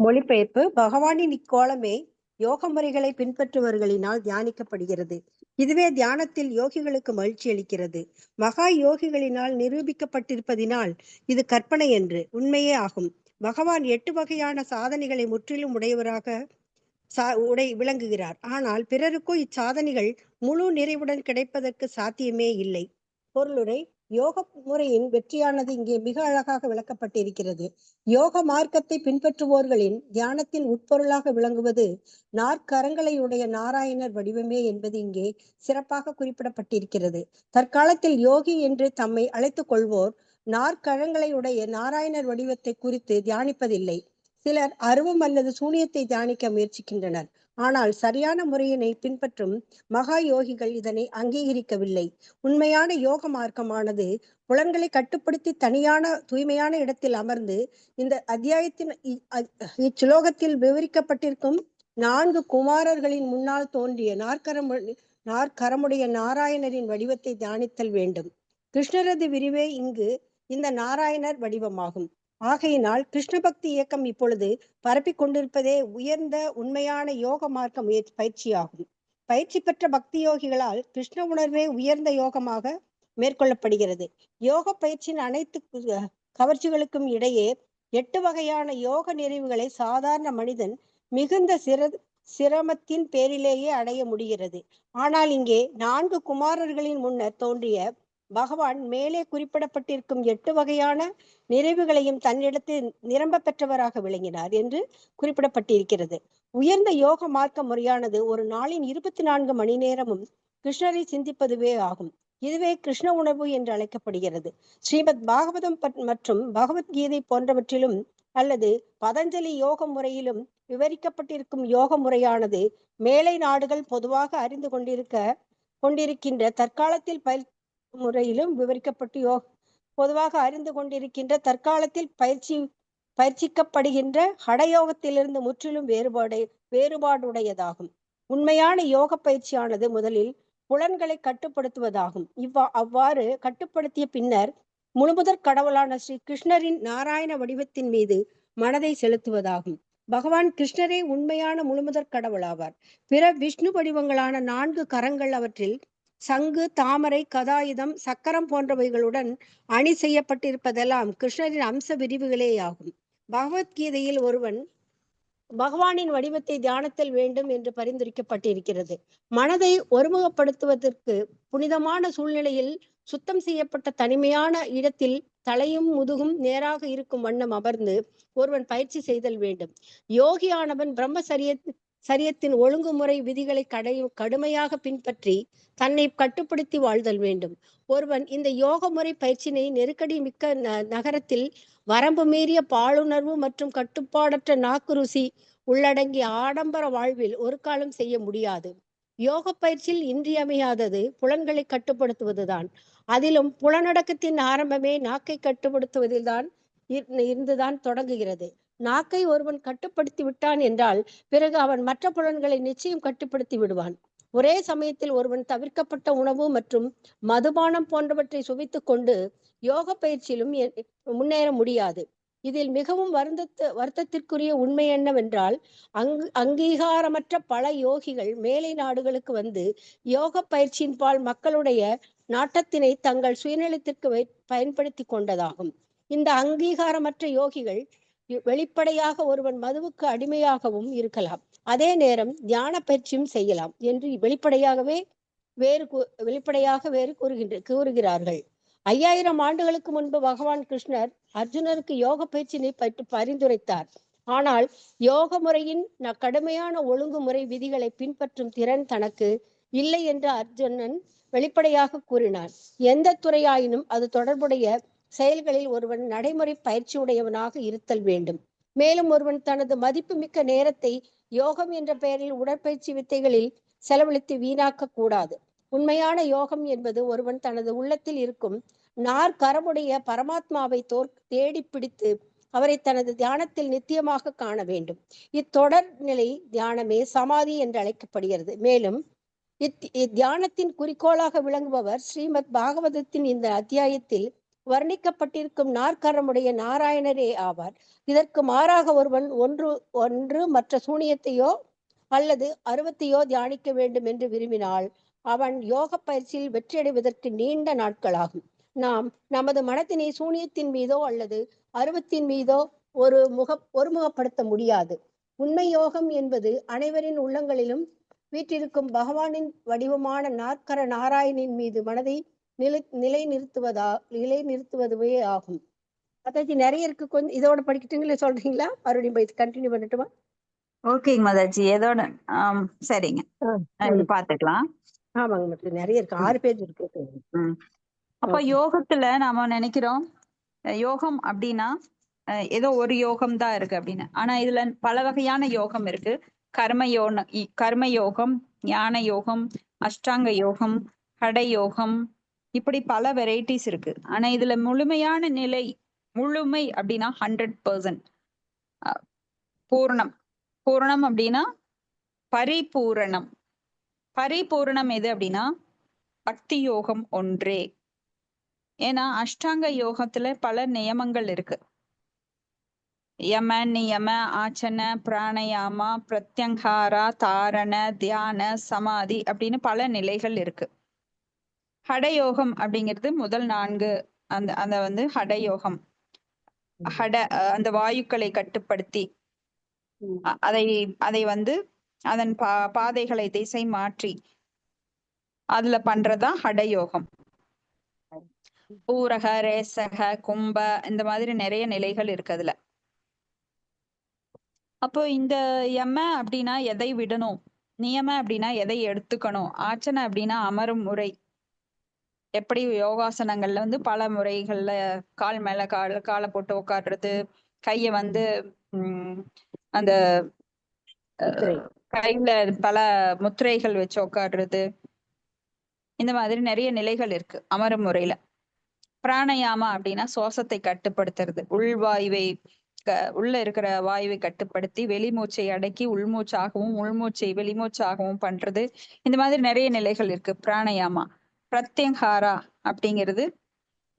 மொழிபெயர்ப்பு. பகவானின் இக்கோலமே யோக முறைகளை பின்பற்றுவர்களினால் தியானிக்கப்படுகிறது. இதுவே தியானத்தில் யோகிகளுக்கு மகிழ்ச்சி அளிக்கிறது. மகா யோகிகளினால் நிரூபிக்கப்பட்டிருப்பதினால் இது கற்பனை என்று உண்மையே ஆகும். பகவான் 8 வகையான சாதனைகளை முற்றிலும் உடையவராக விளங்குகிறார். ஆனால் பிறருக்கோ இச்சாதனைகள் முழு நிறைவுடன் கிடைப்பதற்கு சாத்தியமே இல்லை. பொருளுரை. யோக முறையின் வெற்றியானது இங்கே மிக அழகாக விளக்கப்பட்டிருக்கிறது. யோக மார்க்கத்தை பின்பற்றுவோர்களின் தியானத்தின் உட்பொருளாக விளங்குவது நாற்கரங்களையுடைய நாராயணர் வடிவமே என்பது இங்கே சிறப்பாக குறிப்பிடப்பட்டிருக்கிறது. தற்காலத்தில் யோகி என்று தம்மை அழைத்துக் கொள்வோர் நாற்கரங்களையுடைய நாராயணர் வடிவத்தை குறித்து தியானிப்பதில்லை. சிலர் அருவம் அல்லது சூனியத்தை தியானிக்க முயற்சிக்கின்றனர். ஆனால் சரியான முறையினை பின்பற்றும் மகா யோகிகள் இதனை அங்கீகரிக்கவில்லை. உண்மையான யோக மார்க்கமானது புலன்களை கட்டுப்படுத்தி தனியான தூய்மையான இடத்தில் அமர்ந்து இந்த அத்தியாயத்தின் இச்சுலோகத்தில் விவரிக்கப்பட்டிருக்கும் 4 குமாரர்களின் முன்னால் தோன்றிய நாற்கரமுடைய நாராயணரின் வடிவத்தை தியானித்தல் வேண்டும். கிருஷ்ணரது விரிவே இங்கு இந்த நாராயணர் வடிவமாகும். ஆகையினால் கிருஷ்ண பக்தி இயக்கம் இப்பொழுது பரப்பிக் கொண்டிருப்பதே உயர்ந்த உண்மையான யோக மார்க்க பயிற்சியாகும். பயிற்சி பெற்ற பக்தி யோகிகளால் கிருஷ்ண உணர்வே உயர்ந்த யோகமாக மேற்கொள்ளப்படுகிறது. யோக பயிற்சியின் அனைத்து கவர்ச்சிகளுக்கும் இடையே 8 வகையான யோக நிறைவுகளை சாதாரண மனிதன் மிகுந்த சிரமத்தின் பேரிலேயே அடைய முடிகிறது. ஆனால் இங்கே 4 குமாரர்களின் முன்னர் தோன்றிய பகவான் மேலே குறிப்பிடப்பட்டிருக்கும் 8 வகையான நிறைவுகளையும் தன்னிடத்தில் நிரம்ப பெற்றவராக விளங்கினார் என்று குறிப்பிடப்பட்டிருக்கிறது. உயர்ந்த யோக மார்க்க முறையானது ஒரு நாளின் 24 மணி நேரமும் கிருஷ்ணரை சிந்திப்பதுவே ஆகும். இதுவே கிருஷ்ண உணர்வு என்று அழைக்கப்படுகிறது. ஸ்ரீமத் பாகவதம் மற்றும் பகவத்கீதை போன்றவற்றிலும் அல்லது பதஞ்சலி யோக முறையிலும் விவரிக்கப்பட்டிருக்கும் யோக முறையானது மேலை நாடுகள் பொதுவாக அறிந்து கொண்டிருக்கின்ற தற்காலத்தில் முறையிலும் விவரிக்கப்பட்டு பொதுவாக அறிந்து கொண்டிருக்கின்ற தற்காலத்தில் பயிற்சிக்கப்படுகின்ற ஹடயோகத்திலிருந்து முற்றிலும் வேறுபாடுடையதாகும். உண்மையான யோக பயிற்சியானது முதலில் புலன்களை கட்டுப்படுத்துவதாகும். அவ்வாறு கட்டுப்படுத்திய பின்னர் முழுமுதற் கடவுளான ஸ்ரீ கிருஷ்ணரின் நாராயண வடிவத்தின் மீது மனதை செலுத்துவதாகும். பகவான் கிருஷ்ணரே உண்மையான முழுமுதற் கடவுளாவார். பிற விஷ்ணு வடிவங்களான 4 கரங்கள், அவற்றில் சங்கு, தாமரை, கதாயுதம், சக்கரம் போன்றவைகளுடன் அணி செய்யப்பட்டிருப்பதெல்லாம் கிருஷ்ணரின் அம்ச விரிவுகளேயாகும். பகவத்கீதையில் ஒருவன் பகவானின் வடிவத்தை தியானத்தில் வேண்டும் என்று பரிந்துரைக்கப்பட்டிருக்கிறது. மனதை ஒருமுகப்படுத்துவதற்கு புனிதமான சூழ்நிலையில் சுத்தம் செய்யப்பட்ட தனிமையான இடத்தில் தலையும் முதுகும் நேராக இருக்கும் வண்ணம் அமர்ந்து ஒருவன் பயிற்சி செய்தல் வேண்டும். யோகியானவன் சரியத்தின் ஒழுங்குமுறை விதிகளை கடுமையாக பின்பற்றி தன்னை கட்டுப்படுத்தி வாழ்தல் வேண்டும். ஒருவன் இந்த யோக முறை பயிற்சியினை நெருக்கடி மிக்க நகரத்தில் வரம்பு மீறிய பாலுணர்வு மற்றும் கட்டுப்பாடற்ற நாக்கு ருசி உள்ளடங்கிய ஆடம்பர வாழ்வில் ஒரு காலம் செய்ய முடியாது. யோக பயிற்சியில் இன்றியமையாதது புலன்களை கட்டுப்படுத்துவதுதான். அதிலும் புலனடக்கத்தின் ஆரம்பமே நாக்கை கட்டுப்படுத்துவதில்தான் இருந்துதான் தொடங்குகிறது. நாக்கை ஒருவன் கட்டுப்படுத்தி விட்டான் என்றால் பிறகு அவன் மற்ற புலன்களை நிச்சயம் கட்டுப்படுத்தி விடுவான். ஒரே சமயத்தில் ஒருவன் தவிர்க்கப்பட்ட உணவு மற்றும் மதுபானம் போன்றவற்றை சுவைத்து கொண்டு யோக பயிற்சியிலும் முன்னேற முடியாது. இதில் மிகவும் வருத்தத்திற்குரிய உண்மை என்னவென்றால், அங்கீகாரமற்ற பல யோகிகள் மேலை நாடுகளுக்கு வந்து யோக பயிற்சியின் பால் மக்களுடைய நாட்டத்தினை தங்கள் சுயநலத்திற்கு பயன்படுத்தி கொண்டதாகும். இந்த அங்கீகாரமற்ற யோகிகள் வெளிப்படையாக ஒருவன் மதுவுக்கு அடிமையாகவும் இருக்கலாம், அதே நேரம் தியான பயிற்சியும் செய்யலாம் என்று வெளிப்படையாக வேறு கூறுகிறார்கள். 5000 ஆண்டுகளுக்கு முன்பு பகவான் கிருஷ்ணர் அர்ஜுனருக்கு யோக பயிற்சியினை பற்றி பரிந்துரைத்தார். ஆனால் யோக முறையின் கடுமையான ஒழுங்குமுறை விதிகளை பின்பற்றும் திறன் தனக்கு இல்லை என்று அர்ஜுனன் வெளிப்படையாக கூறினார். எந்த துறையாயினும் அது தொடர்புடைய செயல்களில் ஒருவன் நடைமுறை பயிற்சி உடையவனாக இருத்தல் வேண்டும். மேலும் ஒருவன் தனது மதிப்பு மிக்க நேரத்தை யோகம் என்ற பெயரில் உடற்பயிற்சி வித்தைகளில் செலவழித்து வீணாக்க கூடாது. உண்மையான யோகம் என்பது ஒருவன் தனது உள்ளத்தில் இருக்கும் நாற்கரமுடைய பரமாத்மாவை தேடி பிடித்து அவரை தனது தியானத்தில் நித்தியமாக காண வேண்டும். இத்தொடர் நிலை தியானமே சமாதி என்று அழைக்கப்படுகிறது. மேலும் இத்தியானத்தின் குறிக்கோளாக விளங்குபவர் ஸ்ரீமத் பாகவதத்தின் இந்த அத்தியாயத்தில் வர்ணிக்கப்பட்டிருக்கும் நாற்கரமுடைய நாராயணரே ஆவார். இதற்கு மாறாக ஒருவன் ஒன்று மற்ற சூனியத்தையோ அல்லது அருவத்தையோ தியானிக்க வேண்டும் என்று விரும்பினால் அவன் யோக பயிற்சியில் வெற்றியடைவதற்கு நீண்ட நாட்களாகும். நாம் நமது மனத்தினை சூனியத்தின் மீதோ அல்லது அருவத்தின் மீதோ ஒருமுகப்படுத்த முடியாது. உண்மை யோகம் என்பது அனைவரின் உள்ளங்களிலும் வீற்றிருக்கும் பகவானின் வடிவமான நாற்கர நாராயணின் மீது மனதை நிலை நிறுத்துவதுவே ஆகும். அதாவது நிறைய இருக்கு. கொஞ்சம் இதோட படிக்கிட்டீங்களே சொல்றீங்களா? மறுபடியும் கண்டினியூ பண்ணட்டுமா? ஓகேங்க மாதாஜி, ஏதோட சரிங்க, பாத்துக்கலாம். ஆமாங்க, மட்டும் நிறைய இருக்கு, 6 பேஜ் இருக்கு. அப்ப யோகத்துல நாம நினைக்கிறோம் யோகம் அப்படின்னா ஏதோ ஒரு யோகம் தான் இருக்கு அப்படின்னு. ஆனா இதுல பல வகையான யோகம் இருக்கு. கர்ம யோகம், ஞான யோகம், அஷ்டாங்க யோகம், ஹட யோகம், இப்படி பல வெரைட்டிஸ் இருக்கு. ஆனா இதுல முழுமையான நிலை, முழுமை அப்படின்னா 100% பூர்ணம். பூர்ணம் அப்படின்னா பரிபூரணம். பரிபூரணம் எது அப்படின்னா பக்தி யோகம் ஒன்றே. ஏன்னா அஷ்டாங்க யோகத்துல பல நியமங்கள் இருக்கு. யம, நியம, ஆச்சன, பிராணயாமா, பிரத்யங்காரா, தாரண, தியான, சமாதி அப்படின்னு பல நிலைகள் இருக்கு. ஹடயோகம் அப்படிங்கிறது முதல் 4. அந்த அந்த வந்து ஹடயோகம். அந்த வாயுக்களை கட்டுப்படுத்தி அதை அதை வந்து அதன் பாதைகளை திசை மாற்றி அதுல பண்றதா ஹடயோகம். பூரக, ரேசக, கும்ப இந்த மாதிரி நிறைய நிலைகள் இருக்கு அதுல. அப்போ இந்த யம அப்படின்னா எதை விடணும், நியம அப்படின்னா எதை எடுத்துக்கணும், ஆச்சனை அப்படின்னா அமரும் முறை. எப்படி யோகாசனங்கள்ல வந்து பல முறைகள்ல கால் மேல காலை போட்டு உட்காடுறது, கைய வந்து அந்த கையில பல முத்திரைகள் வச்சு உட்காடுறது, இந்த மாதிரி நிறைய நிலைகள் இருக்கு அமரும் முறையில. பிராணயாமா அப்படின்னா சுவாசத்தை கட்டுப்படுத்துறது, உள்வாயுவை உள்ள இருக்கிற வாயுவை கட்டுப்படுத்தி வெளிமூச்சை அடக்கி உள்மூச்சாகவும் உள்மூச்சை வெளிமூச்சாகவும் பண்றது. இந்த மாதிரி நிறைய நிலைகள் இருக்கு பிராணயாமா. பிரத்யங்காரா அப்படிங்கிறது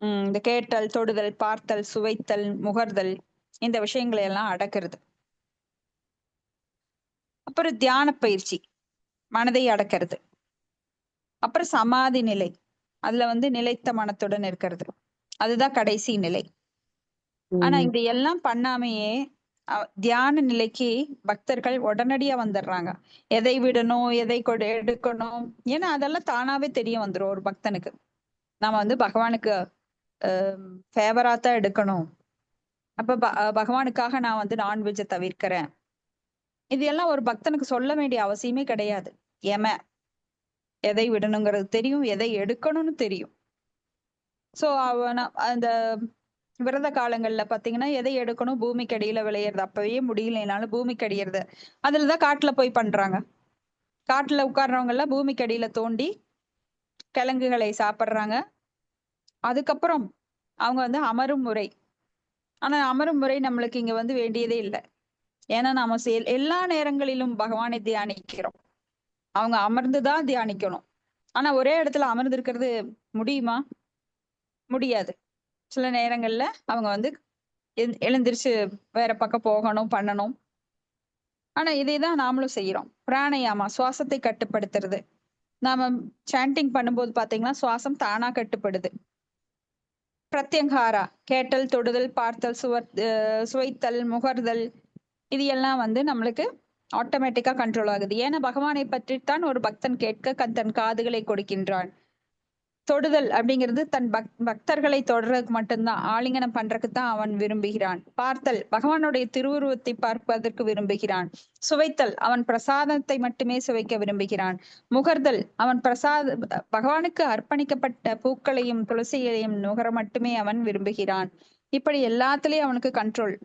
இந்த கேட்டல், தொடுதல், பார்த்தல், சுவைத்தல், முகர்தல் இந்த விஷயங்களை எல்லாம் அடக்கிறது. அப்புறம் தியான பயிற்சி, மனதை அடக்கிறது. அப்புறம் சமாதி நிலை, அதுல வந்து நிலைத்த மனத்துடன் இருக்கிறது, அதுதான் கடைசி நிலை. ஆனா இது எல்லாம் பண்ணாமையே தியான நிலைக்கு பக்தர்கள் உடனடியா வந்துடுறாங்க. எதை விடணும், எதை எடுக்கணும், ஏன்னா அதெல்லாம் தானாவே தெரிய வந்துடும் ஒரு பக்தனுக்கு. நாம வந்து பகவானுக்கு ஃபேவரா தான் எடுக்கணும். அப்ப பகவானுக்காக நான் வந்து நான்வெஜ்ஜை தவிர்க்கிறேன். இது எல்லாம் ஒரு பக்தனுக்கு சொல்ல வேண்டிய அவசியமே கிடையாது. எதை விடணுங்கிறது தெரியும், எதை எடுக்கணும்னு தெரியும். சோ அந்த விரத காலங்கள்ல பாத்தீங்கன்னா எதை எடுக்கணும், பூமிக்கு அடியில விளையிறது, அப்பவே முடியலைனாலும் பூமிக்கு அடியிறது, அதுலதான் காட்டுல போய் பண்றாங்க. காட்டுல உட்கார்றவங்க எல்லாம் பூமிக்கு அடியில தோண்டி கிழங்குகளை சாப்பிடுறாங்க. அதுக்கப்புறம் அவங்க வந்து அமரும் முறை. ஆனா அமரும் முறை நம்மளுக்கு இங்க வந்து வேண்டியதே இல்லை. ஏன்னா நாம எல்லா நேரங்களிலும் பகவானை தியானிக்கிறோம். அவங்க அமர்ந்துதான் தியானிக்கணும். ஆனா ஒரே இடத்துல அமர்ந்து இருக்கிறது முடியுமா? முடியாது. சில நேரங்கள்ல அவங்க வந்து எழுந்திருச்சு வேற பக்கம் போகணும், பண்ணணும். ஆனா இதைதான் நாமளும் செய்யறோம். பிராணயாமா, சுவாசத்தை கட்டுப்படுத்துறது. நாம சாண்டிங் பண்ணும்போது பாத்தீங்கன்னா சுவாசம் தானா கட்டுப்படுது. பிரத்யங்காரா, கேட்டல், தொடுதல், பார்த்தல், சுவைத்தல், முகர்தல், இது எல்லாம் வந்து நம்மளுக்கு ஆட்டோமேட்டிக்கா கண்ட்ரோல் ஆகுது. ஏன்னா பகவானை பற்றித்தான் ஒரு பக்தன் கேட்க தன் காதுகளை கொடுக்கின்றான். தொடுதல் அப்படிங்கிறது தன் பக்தர்களை தொடர்றதுக்கு மட்டும்தான், ஆலிங்கனம் பண்றதுக்கு தான் அவன் விரும்புகிறான். பார்த்தல், பகவானுடைய திருவுருவத்தை பார்ப்பதற்கு விரும்புகிறான். சுவைத்தல், அவன் பிரசாதத்தை மட்டுமே சுவைக்க விரும்புகிறான். முகர்தல், அவன் பகவானுக்கு அர்ப்பணிக்கப்பட்ட பூக்களையும் துளசிகளையும் நுகர மட்டுமே அவன் விரும்புகிறான். இப்படி எல்லாத்துலயும் அவனுக்கு கண்ட்ரோல்.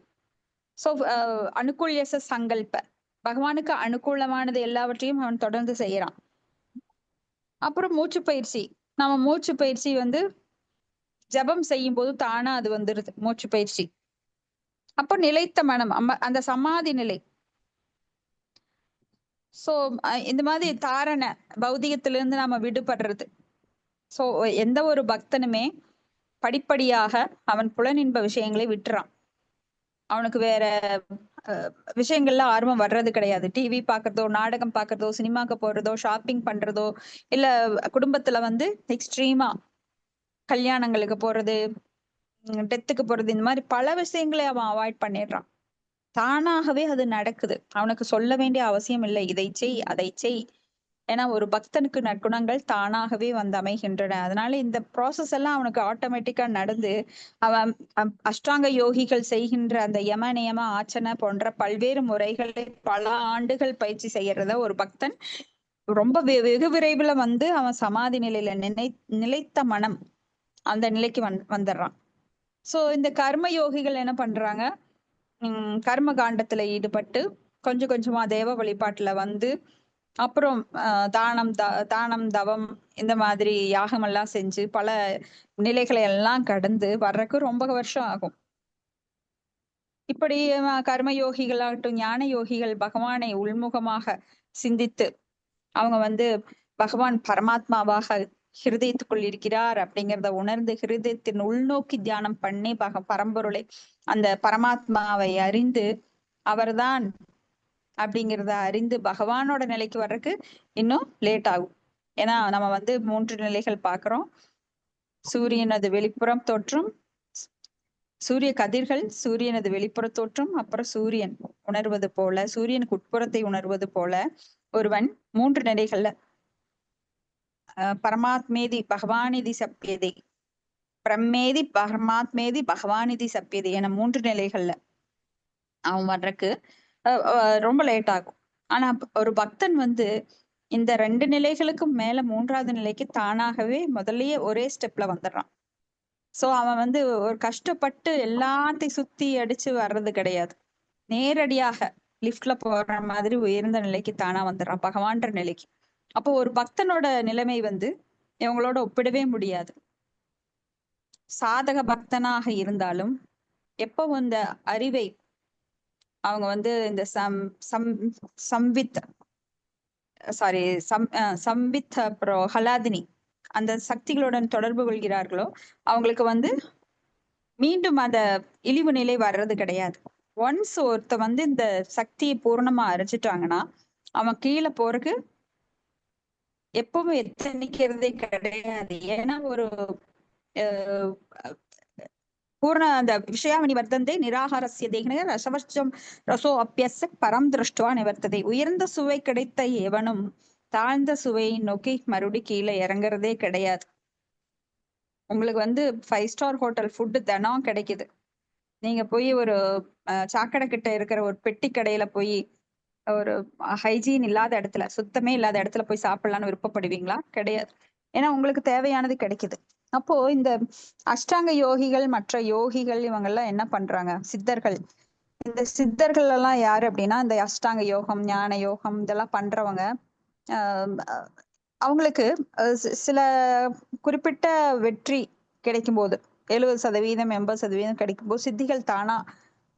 சோ அனுகூல்யச சங்கல்ப, பகவானுக்கு அனுகூலமானது எல்லாவற்றையும் அவன் தொடர்ந்து செய்யறான். அப்புறம் மூச்சு பயிற்சி. நம்ம மூச்சு பயிற்சி வந்து ஜபம் செய்யும் போது தானா அது வந்துருது மூச்சு பயிற்சி. அப்போ நிலைத்த மனம், அந்த சமாதி நிலை. சோ இந்த மாதிரி தாரண பௌதிகத்திலிருந்து நாம விடுபடுறது. சோ எந்த ஒரு பக்தனுமே படிப்படியாக அவன் புலனின்ப விஷயங்களை விட்டுறான். அவனுக்கு வேற விஷயங்கள்ல ஆர்வம் வர்றது கிடையாது. டிவி பாக்குறதோ, நாடகம் பாக்குறதோ, சினிமாக்கு போறதோ, ஷாப்பிங் பண்றதோ, இல்ல குடும்பத்துல வந்து எக்ஸ்ட்ரீமா கல்யாணங்களுக்கு போறது, டெத்துக்கு போறது, இந்த மாதிரி பல விஷயங்களை அவன் அவாய்ட் பண்ணிடுறான். தானாகவே அது நடக்குது. அவனுக்கு சொல்ல வேண்டிய அவசியம் இல்லை, இதை செய் அதை செய். ஏன்னா ஒரு பக்தனுக்கு நற்குணங்கள் தானாகவே வந்து அமைகின்றன. அதனால இந்த ப்ராசஸ் எல்லாம் அவனுக்கு ஆட்டோமேட்டிக்கா நடந்து அவன் அஷ்டாங்க யோகிகள் செய்கின்ற அந்த யம நியம ஆச்சனை போன்ற பல்வேறு முறைகளை பல ஆண்டுகள் பயிற்சி செய்யறத ஒரு பக்தன் ரொம்ப வெகு விரைவுல வந்து அவன் சமாதி நிலையில நிலைத்த மனம் அந்த நிலைக்கு வந்துடுறான். சோ இந்த கர்ம யோகிகள் என்ன பண்றாங்க, கர்ம காண்டத்துல ஈடுபட்டு கொஞ்சம் கொஞ்சமா தேவ வழிபாட்டுல வந்து அப்புறம் தானம் தவம் இந்த மாதிரி யாகம் எல்லாம் செஞ்சு பல நிலைகளை எல்லாம் கடந்து வர்றதுக்கு ரொம்ப வருஷம் ஆகும். இப்படி கர்ம யோகிகளாகட்டும் ஞான யோகிகள் பகவானை உள்முகமாக சிந்தித்து அவங்க வந்து பகவான் பரமாத்மாவாக ஹிருதயத்துக்குள் இருக்கிறார் அப்படிங்கிறத உணர்ந்து ஹிருதயத்தின் உள்நோக்கி தியானம் பண்ணி பரம்பொருளை அந்த பரமாத்மாவை அறிந்து அவர்தான் அப்படிங்கிறத அறிந்து பகவானோட நிலைக்கு வர்றதுக்கு இன்னும் லேட் ஆகும். ஏன்னா நம்ம 3 நிலைகள் பாக்குறோம். சூரியனது வெளிப்புறம் தோற்றம், சூரிய கதிர்கள், சூரியனது வெளிப்புற தோற்றம், அப்புறம் சூரியன் உணர்வது போல, சூரியனுக்கு உட்புறத்தை உணர்வது போல ஒருவன் 3 நிலைகள்ல பரமாத்மேதி பகவானிதி சப்பியதை, பிரம்மேதி பரமாத்மேதி பகவானிதி சப்பியதை என 3 நிலைகள்ல அவன் வர்றதுக்கு ரொம்ப லேட் ஆகும். ஆனா ஒரு பக்தன் இந்த 2 நிலைகளுக்கும் மேல 3வது நிலைக்கு தானாகவே முதல்லயே ஒரே ஸ்டெப்ல வந்துடுறான். சோ அவன் ஒரு கஷ்டப்பட்டு எல்லாத்தையும் சுத்தி அடிச்சு வர்றது கிடையாது. நேரடியாக லிஃப்ட்ல போற மாதிரி உயர்ந்த நிலைக்கு தானா வந்துடுறான், பகவான்ற நிலைக்கு. அப்போ ஒரு பக்தனோட நிலைமை இவங்களோட ஒப்பிடவே முடியாது. சாதக பக்தனாக இருந்தாலும் எப்போ இந்த அறிவை அவங்க இந்த சம்வித் அப்புறம் ஹலாதினி அந்த சக்திகளுடன் தொடர்பு கொள்கிறார்களோ அவங்களுக்கு மீண்டும் அந்த இழிவு நிலை வர்றது கிடையாது. ஒன்ஸ் ஒருத்த இந்த சக்தியை பூர்ணமா அரைச்சிட்டாங்கன்னா அவன் கீழே போறதுக்கு எப்பவும் எத்தனிக்கிறதே கிடையாது. ஏன்னா ஒரு பூர்ண அந்த விஷயாமணி வர்த்தந்தே நிராகாரஸ்ய தேகின ரசவர்ச்சம் ரசோ அப்பியச பரம் திருஷ்டுவா நிவர்த்ததை. உயர்ந்த சுவை கிடைத்த எவனும் தாழ்ந்த சுவையை நோக்கி மறுபடி கீழே இறங்குறதே கிடையாது. உங்களுக்கு 5 ஸ்டார் ஹோட்டல் ஃபுட்டு தினம் கிடைக்குது. நீங்க போய் ஒரு சாக்கடை கிட்ட இருக்கிற ஒரு பெட்டி கடையில போய் ஒரு ஹைஜீன் இல்லாத இடத்துல, சுத்தமே இல்லாத இடத்துல போய் சாப்பிடலான்னு விருப்பப்படுவீங்களா? கிடையாது. ஏன்னா உங்களுக்கு தேவையானது கிடைக்குது. அப்போ இந்த அஷ்டாங்க யோகிகள், மற்ற யோகிகள் இவங்கெல்லாம் என்ன பண்றாங்க? சித்தர்கள். இந்த சித்தர்கள் எல்லாம் யாரு அப்படின்னா, இந்த அஷ்டாங்க யோகம், ஞான யோகம் இதெல்லாம் பண்றவங்க அவங்களுக்கு சில குறிப்பிட்ட வெற்றி கிடைக்கும் போது 70% 80% கிடைக்கும் போது சித்திகள் தானா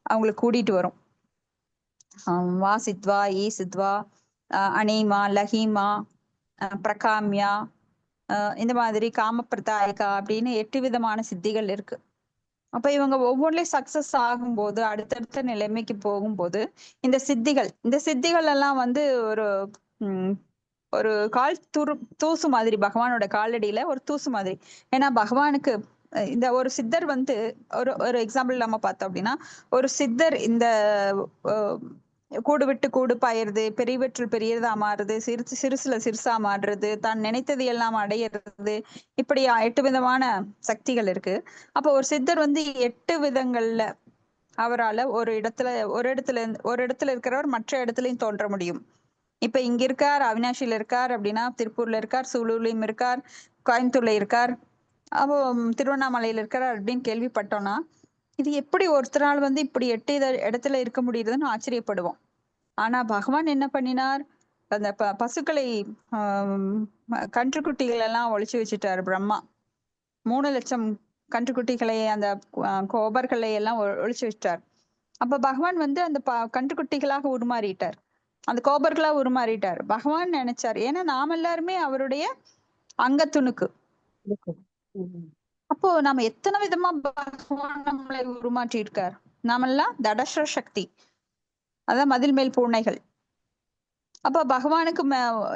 அவங்களுக்கு கூட்டிட்டு வரும். வா சித்வா, ஈ சித்வா, அனீமா, லஹீமா, பிரகாமியா, இந்த மாதிரி காமப்பிரதாயிகா அப்படின்னு 8 விதமான சித்திகள் இருக்கு. அப்ப இவங்க ஒவ்வொன்றிலையும் சக்சஸ் ஆகும்போது அடுத்தடுத்த நிலைமைக்கு போகும்போது இந்த சித்திகள் எல்லாம் ஒரு கால் தூசு மாதிரி, பகவானோட காலடியில ஒரு தூசு மாதிரி. ஏன்னா பகவானுக்கு இந்த ஒரு சித்தர் ஒரு எக்ஸாம்பிள் நம்ம பார்த்தோம் அப்படின்னா, ஒரு சித்தர் இந்த கூடு விட்டு கூடு பாயிருது, பெரியவற்றில் பெரியதா மாறுது, சிறுசுல சிறுசா மாறுறது, தான் நினைத்தது எல்லாம் அடையிறது, இப்படி 8 விதமான சக்திகள் இருக்கு. அப்போ ஒரு சித்தர் 8 விதங்கள்ல அவரால் ஒரு இடத்துல இருக்கிறவர் மற்ற இடத்துலயும் தோன்ற முடியும். இப்ப இங்க இருக்கார், அவினாஷில இருக்கார் அப்படின்னா, திருப்பூர்ல இருக்கார், சூலூர்லயும் இருக்கார், கோயம்புத்தூர்ல இருக்கார், அப்போ திருவண்ணாமலையில இருக்கார் அப்படின்னு கேள்விப்பட்டோம்னா இது எப்படி ஒருத்தரால் இப்படி 8 இடத்துல இருக்க முடியுதுன்னு ஆச்சரியப்படுவோம். ஆனா பகவான் என்ன பண்ணினார்? அந்த பசுக்களை கன்றுக்குட்டிகள் எல்லாம் ஒழிச்சு வச்சுட்டாரு பிரம்மா. 3 லட்சம் கன்றுக்குட்டிகளை அந்த கோபர்களை எல்லாம் ஒழிச்சு வச்சிட்டார். அப்ப பகவான் அந்த கன்றுக்குட்டிகளாக உருமாறிட்டார், அந்த கோபர்களா உருமாறிட்டார். பகவான் நினைச்சார், ஏன்னா நாம் எல்லாருமே அவருடைய அங்கத்துணுக்கு. அப்போ நாம எத்தனை விதமா பகவான் நம்மளை உருமாற்றி இருக்கார். நாமெல்லாம் தடஸ்ர சக்தி, அதான் மதில் மேல் பூனைகள். அப்ப பகவானுக்கு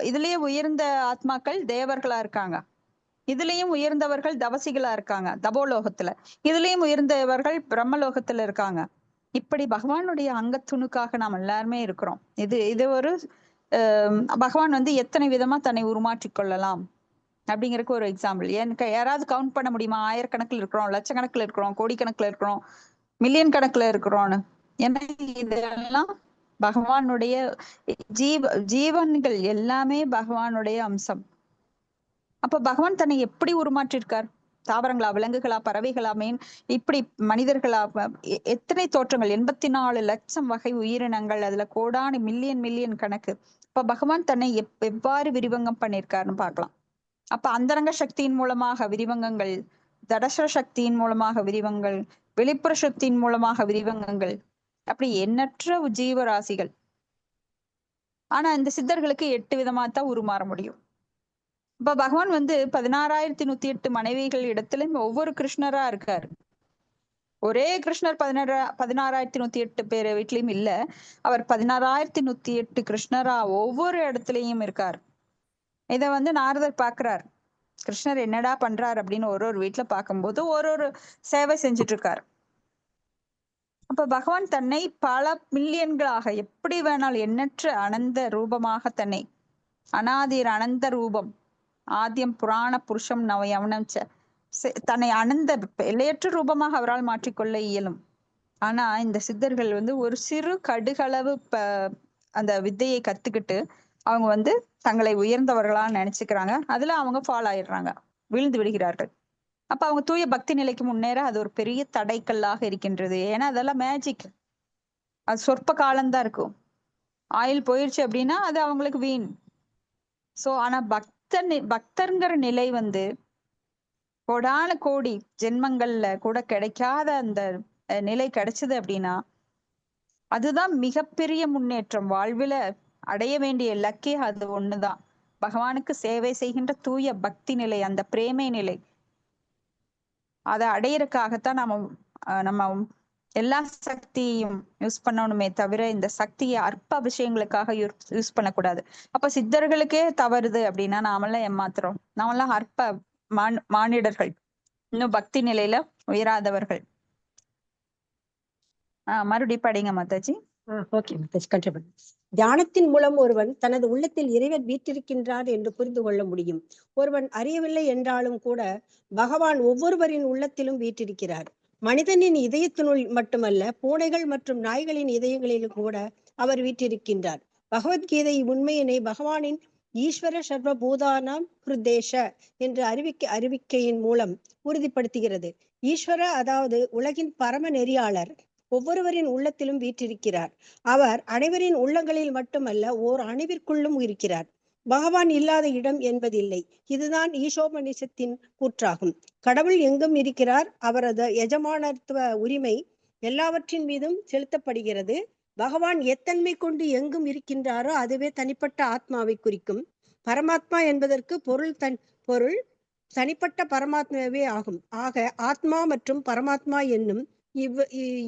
இதுலயே உயர்ந்த ஆத்மாக்கள் தேவர்களா இருக்காங்க, இதுலயும் உயர்ந்தவர்கள் தவசிகளா இருக்காங்க தபோலோகத்துல, இதுலயும் உயர்ந்தவர்கள் பிரம்மலோகத்துல இருக்காங்க. இப்படி பகவானுடைய அங்கத்துணுக்காக நாம் எல்லாருமே இருக்கிறோம். இது ஒரு பகவான் எத்தனை விதமா தன்னை உருமாற்றி கொள்ளலாம் அப்படிங்கறதுக்கு ஒரு எக்ஸாம்பிள். எனக்கு யாராவது கவுண்ட் பண்ண முடியுமா? ஆயிரக்கணக்கில் இருக்கிறோம், லட்சக்கணக்கில் இருக்கிறோம், கோடிக்கணக்கில் இருக்கிறோம், மில்லியன் கணக்குல இருக்கிறோம்னு. ஏன்னா இதெல்லாம் பகவானுடைய ஜீவன்கள் எல்லாமே பகவானுடைய அம்சம். அப்ப பகவான் தன்னை எப்படி உருமாற்றிருக்கார்? தாவரங்களா, விலங்குகளா, பறவைகளா, இப்படி மனிதர்களா, எத்தனை தோற்றங்கள், 84 லட்சம் வகை உயிரினங்கள், அதுல கோடானு மில்லியன் கணக்கு. இப்ப பகவான் தன்னை எவ்வாறு விரிவங்கம் பண்ணியிருக்காருன்னு பார்க்கலாம். அப்ப அந்தரங்க சக்தியின் மூலமாக விரிவங்கங்கள், தடச சக்தியின் மூலமாக விரிவங்கள், வெளிப்புற சக்தியின் மூலமாக விரிவங்கங்கள், அப்படி எண்ணற்ற ஜீவராசிகள். ஆனா இந்த சித்தர்களுக்கு 8 விதமா தான் உருமாற முடியும். இப்ப பகவான் வந்து 16,108 மனைவிகள் இடத்துல ஒவ்வொரு கிருஷ்ணரா இருக்காரு. ஒரே கிருஷ்ணர் 16,108 பேர் வீட்லயும் இல்ல. அவர் 16,108 கிருஷ்ணரா ஒவ்வொரு இடத்துலயும் இருக்கார். இத வந்து நாரதர் பாக்குறார். கிருஷ்ணர் என்னடா பண்றார் அப்படின்னு ஒரு வீட்டுல பார்க்கும்போது ஒரு சேவை செஞ்சுட்டு இருக்கார். அப்ப பகவான் தன்னை பல மில்லியன்களாக எப்படி வேணாலும் எண்ணற்ற அனந்த ரூபமாக தன்னை அனாதிர் அனந்த ரூபம் ஆத்தியம் புராண புருஷம் நவ யவனம் தன்னை அனந்த எல்லையற்ற ரூபமாக அவரால் மாற்றிக்கொள்ள இயலும். ஆனா இந்த சித்தர்கள் வந்து ஒரு சிறு கடுகளவு அந்த வித்தையை கத்துக்கிட்டு அவங்க வந்து தங்களை உயர்ந்தவர்களா நினைச்சுக்கிறாங்க. அதுல அவங்க ஃபால் ஆயிடுறாங்க, விழுந்து விடுகிறார்கள். அப்ப அவங்க தூய பக்தி நிலைக்கு முன்னேற அது ஒரு பெரிய தடைக்கல்லாக இருக்கின்றது. ஏன்னா அதெல்லாம் மேஜிக், அது சொற்ப காலம்தான் இருக்கும். ஆயில் போயிடுச்சு அப்படின்னா அது அவங்களுக்கு வீண். சோ ஆனா பக்தர்ங்கிற நிலை வந்து கோடான கோடி ஜென்மங்கள்ல கூட கிடைக்காத அந்த நிலை கிடைச்சது அப்படின்னா அதுதான் மிகப்பெரிய முன்னேற்றம். வாழ்வில அடைய வேண்டிய இலக்கே அது ஒண்ணுதான். பகவானுக்கு சேவை செய்கின்ற தூய பக்தி நிலை, அந்த பிரேமை நிலை. அதை அடையறதுக்காகத்தான் நம்ம எல்லா சக்தியையும் யூஸ் பண்ணணுமே தவிர இந்த சக்தியை அற்ப விஷயங்களுக்காக யூஸ் பண்ணக்கூடாது. அப்ப சித்தர்களுக்கே தவறுது அப்படின்னா நாமெல்லாம் ஏமாத்துறோம். நாமெல்லாம் அற்ப மானிடர்கள், இன்னும் பக்தி நிலையில உயராதவர்கள். மறுபடியும் படிங்க மாதாஜி. ஓகே மாதாஜி, கண்டிப்பா. தியானத்தின் மூலம் ஒருவன் தனது உள்ளத்தில் இறைவன் வீற்றிருக்கின்றார் என்று புரிந்து கொள்ள முடியும். ஒருவன் அறியவில்லை என்றாலும் கூட பகவான் ஒவ்வொருவரின் உள்ளத்திலும் வீற்றிருக்கிறார். மனிதனின் இதயத்தினுள் மட்டுமல்ல, பூனைகள் மற்றும் நாய்களின் இதயங்களிலும் கூட அவர் வீற்றிருக்கின்றார். பகவத்கீதை உண்மையினை பகவானின் ஈஸ்வர சர்வ பூதானாம் ஹிருதேஷ என்று அறிவிக்கையின் மூலம் உறுதிப்படுத்துகிறது. ஈஸ்வர அதாவது உலகின் பரம நெறியாளர் ஒவ்வொருவரின் உள்ளத்திலும் வீற்றிருக்கிறார். அவர் அனைவரின் உள்ளங்களில் மட்டுமல்ல, ஓர் அணுவிற்குள்ளும் இருக்கிறார். பகவான் இல்லாத இடம் என்பதில்லை. இதுதான் ஈசோபனிஷத்தின் கூற்றாகும். கடவுள் எங்கும் இருக்கிறார். அவரது எஜமானத்துவ உரிமை எல்லாவற்றின் மீதும் செலுத்தப்படுகிறது. பகவான் எத்தன்மை கொண்டு எங்கும் இருக்கின்றாரோ அதுவே தனிப்பட்ட ஆத்மாவை குறிக்கும். பரமாத்மா என்பதற்கு பொருள் தனிப்பட்ட பரமாத்மாவே ஆகும். ஆக ஆத்மா மற்றும் பரமாத்மா என்னும்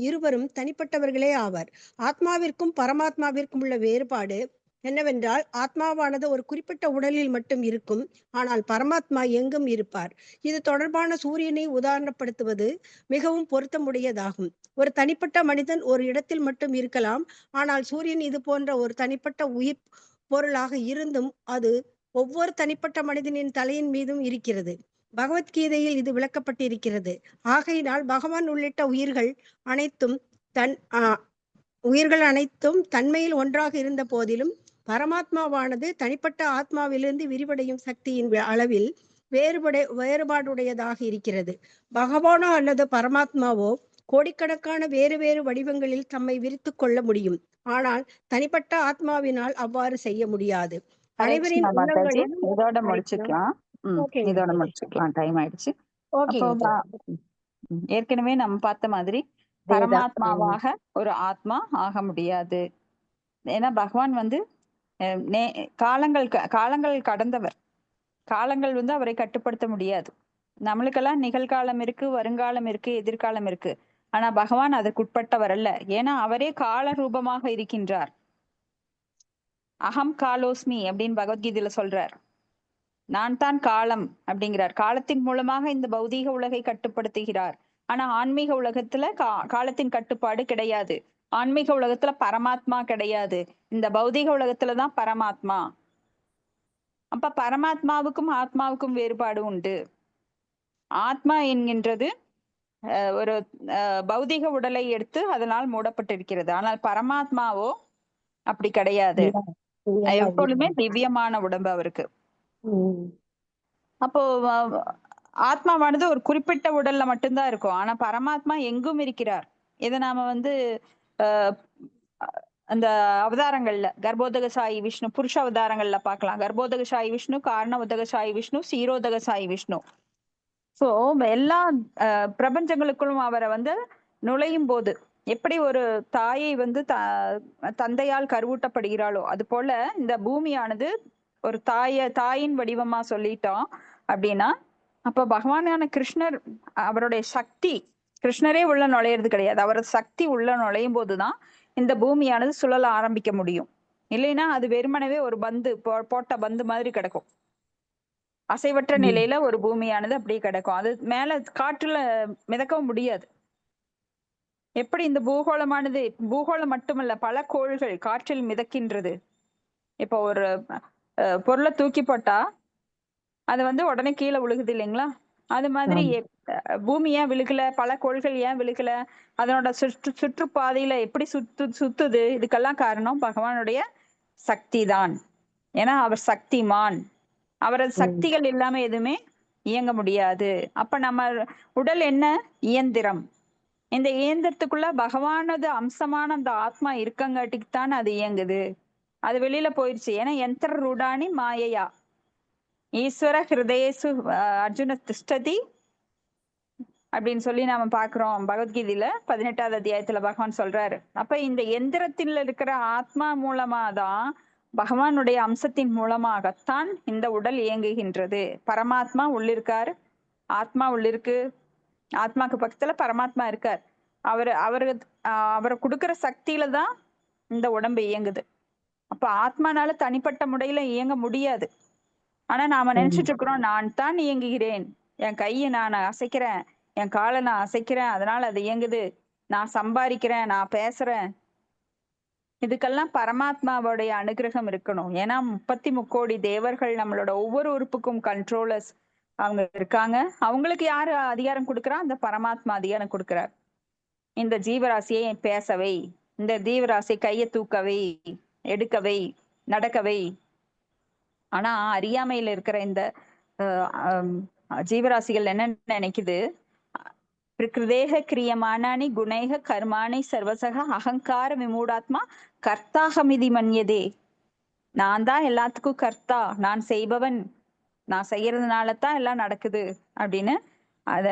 இருவரும் தனிப்பட்டவர்களே ஆவர். ஆத்மாவிற்கும் பரமாத்மாவிற்கும் உள்ள வேறுபாடு என்னவென்றால், ஆத்மாவானது ஒரு குறிப்பிட்ட உடலில் மட்டும் இருக்கும், ஆனால் பரமாத்மா எங்கும் இருப்பார். இது தொடர்பான சூரியனை உதாரணப்படுத்துவது மிகவும் பொருத்தமுடையதாகும். ஒரு தனிப்பட்ட மனிதன் ஒரு இடத்தில் மட்டும் இருக்கலாம், ஆனால் சூரியன் இது போன்ற ஒரு தனிப்பட்ட உயிர் பொருளாக இருந்தும் அது ஒவ்வொரு தனிப்பட்ட மனிதனின் தலையின் மீதும் இருக்கிறது. பகவத்கீதையில் இது விளக்கப்பட்டிருக்கிறது. ஆகையினால் பகவான் உள்ளிட்ட உயிர்கள் அனைத்தும் தன்மையில் ஒன்றாக இருந்த போதிலும் பரமாத்மாவானது தனிப்பட்ட ஆத்மாவிலிருந்து விரிவடையும் சக்தியின் அளவில் வேறுபாடுடையதாக இருக்கிறது. பகவானோ அல்லது பரமாத்மாவோ கோடிக்கணக்கான வேறு வேறு வடிவங்களில் தம்மை விரித்து கொள்ள முடியும். ஆனால் தனிப்பட்ட ஆத்மாவினால் அவ்வாறு செய்ய முடியாது. அனைவரின் இதோட முடிச்சுக்கலாம். இதோட முடிச்சுக்கலாம், டைம் ஆயிடுச்சு. ஏற்கனவே நம்ம பார்த்த மாதிரி பரமாத்மாவாக ஒரு ஆத்மா ஆக முடியாது. ஏன்னா பகவான் வந்து காலங்கள் கடந்தவர். காலங்கள் வந்து அவரை கட்டுப்படுத்த முடியாது. நம்மளுக்கெல்லாம் நிகழ்காலம் இருக்கு, வருங்காலம் இருக்கு, எதிர்காலம் இருக்கு. ஆனா பகவான் அதற்குட்பட்டவர் அல்ல. ஏன்னா அவரே கால ரூபமாக இருக்கின்றார். அகம் காலோஸ்மி அப்படின்னு பகவத்கீதையில சொல்றார். நான் தான் காலம் அப்படிங்கிறார். காலத்தின் மூலமாக இந்த பௌதீக உலகை கட்டுப்படுத்துகிறார். ஆனா ஆன்மீக உலகத்துல காலத்தின் கட்டுப்பாடு கிடையாது. ஆன்மீக உலகத்துல பரமாத்மா கிடையாது. இந்த பௌதீக உலகத்துலதான் பரமாத்மா. அப்ப பரமாத்மாவுக்கும் ஆத்மாவுக்கும் வேறுபாடு உண்டு. ஆத்மா என்கின்றது ஒரு பௌதீக உடலை எடுத்து அதனால் மூடப்பட்டிருக்கிறது. ஆனால் பரமாத்மாவோ அப்படி கிடையாது. எப்பொழுதுமே திவ்யமான உடம்பு அவருக்கு. அப்போ ஆத்மாவானது ஒரு குறிப்பிட்ட உடல்ல மட்டும்தான் இருக்கும். ஆனா பரமாத்மா எங்கும் இருக்கிறார். இதை நாம வந்து அந்த அவதாரங்கள்ல கர்ப்போதகசாயி விஷ்ணு புருஷ அவதாரங்கள்ல பார்க்கலாம். கர்ப்போதகசாயி விஷ்ணு, காரண உதகசாயி விஷ்ணு, சீரோதகசாயி விஷ்ணு. சோ எல்லா பிரபஞ்சங்களுக்குள்ளும் அவரை வந்து நுழையும் போது எப்படி ஒரு தாயை வந்து தந்தையால் கருவூட்டப்படுகிறாளோ அது போல இந்த பூமியானது ஒரு தாயின் வடிவமா சொல்லிட்டோம் அப்படின்னா, அப்ப பகவானான கிருஷ்ணர் அவருடைய சக்தி, கிருஷ்ணரே உள்ள நுழையிறது கிடையாது, அவரது சக்தி உள்ள நுழையும் போதுதான் இந்த பூமியானது சுழல ஆரம்பிக்க முடியும். இல்லைன்னா அது வெறுமனவே ஒரு பந்து போட்ட பந்து மாதிரி கிடக்கும். அசைவற்ற நிலையில ஒரு பூமியானது அப்படியே கிடக்கும். அது மேல காற்றுல மிதக்கவும் முடியாது. எப்படி இந்த பூகோளம் மட்டுமல்ல, பல கோள்கள் காற்றில் மிதக்கின்றது. இப்போ ஒரு பொருளை தூக்கி போட்டா அது வந்து உடனே கீழே விழுகுது இல்லைங்களா? அது மாதிரி பூமி ஏன் விழுகல, பல கோள்கள் ஏன் விழுகல, அதனோட சுற்றுப்பாதையில எப்படி சுத்துது, இதுக்கெல்லாம் காரணம் பகவானுடைய சக்தி தான். ஏன்னா அவர் சக்திமான். அவரது சக்திகள் இல்லாம எதுவுமே இயங்க முடியாது. அப்ப நம்ம உடல் என்ன? இயந்திரம். இந்த இயந்திரத்துக்குள்ள பகவானது அம்சமான அந்த ஆத்மா இருக்கங்காட்டிக்குத்தான் அது இயங்குது. அது வெளியில போயிடுச்சு. ஏன்னா யந்திர ரூடானி மாயையா ஈஸ்வர ஹிருதயேசு அர்ஜுன திஷ்டதி அப்படின்னு சொல்லி நாம பாக்குறோம் பகவத்கீதையில 18வது அத்தியாயத்துல பகவான் சொல்றாரு. அப்ப இந்த எந்திரத்தில் இருக்கிற ஆத்மா மூலமாதான், பகவானுடைய அம்சத்தின் மூலமாகத்தான் இந்த உடல் இயங்குகின்றது. பரமாத்மா உள்ளிருக்காரு, ஆத்மா உள்ளிருக்கு, ஆத்மாக்கு பக்கத்துல பரமாத்மா இருக்கார். அவரை கொடுக்கிற சக்தியில தான் இந்த உடம்பு இயங்குது. அப்ப ஆத்மானால தனிப்பட்ட முறையில இயங்க முடியாது. ஆனா நாம நினைச்சிட்டு இருக்கிறோம், நான் தான் இயங்குகிறேன், என் கையை நான் அசைக்கிறேன், என் காலை நான் அசைக்கிறேன், அதனால அது இயங்குது, நான் சம்பாதிக்கிறேன், நான் பேசுறேன். இதுக்கெல்லாம் பரமாத்மாவோடைய அனுகிரகம் இருக்கணும். ஏன்னா 33 தேவர்கள் நம்மளோட ஒவ்வொரு உறுப்புக்கும் கண்ட்ரோலர்ஸ் அவங்க இருக்காங்க. அவங்களுக்கு யாரு அதிகாரம் கொடுக்குறா? அந்த பரமாத்மா அதிகாரம் கொடுக்கிறார். இந்த ஜீவராசியை பேசவை, இந்த ஜீவராசி கையை தூக்கவை, எடுக்கவை, நடக்கவை. ஆனா அறியாமையில இருக்கிற இந்த ஜீவராசிகள் என்ன நினைக்குது? பிரகிருதேக கிரியமானானி குணைக கர்மாணி சர்வசக அகங்கார விமூடாத்மா கர்த்தாகமிதி மன்யதே. நான் தான் எல்லாத்துக்கும் கர்த்தா, நான் செய்பவன், நான் செய்யறதுனால தான் எல்லாம் நடக்குது அப்படின்னு அத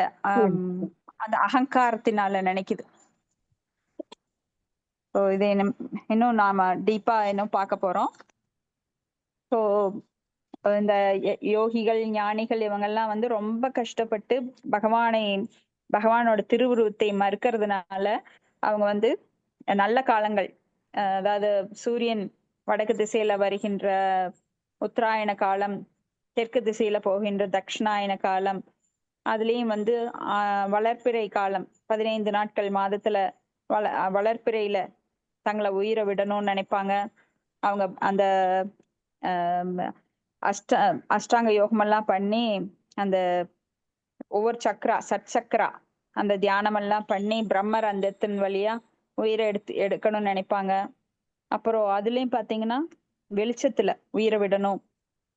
அந்த அகங்காரத்தினால நினைக்குது. ஸோ இதை இன்னும் நாம டீப்பா இன்னும் பார்க்க போறோம். ஸோ இந்த யோகிகள், ஞானிகள் இவங்கெல்லாம் வந்து ரொம்ப கஷ்டப்பட்டு பகவானோட திருவுருவத்தை மறுக்கிறதுனால அவங்க வந்து நல்ல காலங்கள், அதாவது சூரியன் வடக்கு திசையில வருகின்ற உத்தராயண காலம், தெற்கு திசையில போகின்ற தட்சிணாயன காலம், அதுலயும் வந்து வளர்ப்பிறை காலம் 15 நாட்கள் மாதத்துல வளர்ப்பிறையில தங்களை உயிரை விடணும்னு நினைப்பாங்க. அவங்க அந்த அஷ்டாங்க யோகமெல்லாம் பண்ணி அந்த ஒவ்வொரு சச்சக்கரா அந்த தியானம் எல்லாம் பண்ணி பிரம்மர் அந்தத்தின் வழியா உயிரை எடுக்கணும்னு நினைப்பாங்க. அப்புறம் அதுலயும் பாத்தீங்கன்னா வெளிச்சத்துல உயிரை விடணும்,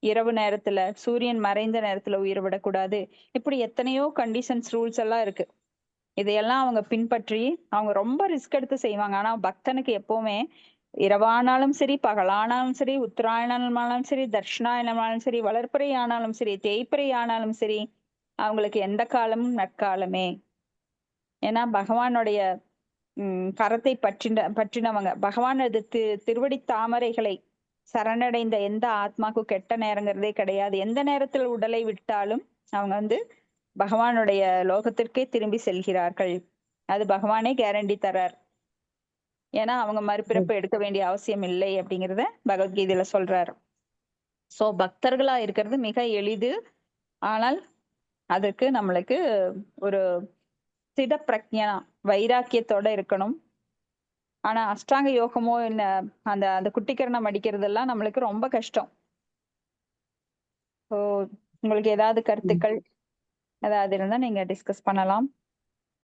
இரவு நேரத்துல, சூரியன் மறைந்த நேரத்துல உயிரை விடக்கூடாது. இப்படி எத்தனையோ கண்டிஷன்ஸ், ரூல்ஸ் எல்லாம் இருக்கு. இதையெல்லாம் அவங்க பின்பற்றி அவங்க ரொம்ப ரிஸ்க் எடுத்து செய்வாங்க. ஆனா பக்தனுக்கு எப்பவுமே இரவானாலும் சரி, பகலானாலும் சரி, உத்தராயணமானாலும் சரி, தட்சிணாயனமானாலும் சரி, வளர்ப்பிறை ஆனாலும் சரி, தேய்ப்பிறை ஆனாலும் சரி, அவங்களுக்கு எந்த காலமும் நற்காலமே. ஏன்னா பகவானுடைய கரத்தை பற்றினவங்க, பகவானது திருவடி தாமரைகளை சரணடைந்த எந்த ஆத்மாக்கும் கெட்ட நேரங்கிறதே கிடையாது. எந்த நேரத்தில் உடலை விட்டாலும் அவங்க வந்து பகவானுடைய லோகத்திற்கே திரும்பி செல்கிறார்கள். அது பகவானே கேரண்டி தரார். ஏன்னா அவங்க மறுபிறப்பு எடுக்க வேண்டிய அவசியம் இல்லை அப்படிங்கிறத பகவத்கீதையில சொல்றாரு. சோ பக்தர்களா இருக்கிறது மிக எளிது. ஆனால் அதற்கு நம்மளுக்கு ஒரு திட பிரக்ஞா, வைராக்கியத்தோட இருக்கணும். ஆனா அஷ்டாங்க யோகமோ இல்ல அந்த குட்டிக்கரணம் அடிக்கிறதெல்லாம் நம்மளுக்கு ரொம்ப கஷ்டம். ஸோ உங்களுக்கு ஏதாவது கருத்துக்கள் ஏதாவது இருந்தா நீங்க டிஸ்கஸ் பண்ணலாம்.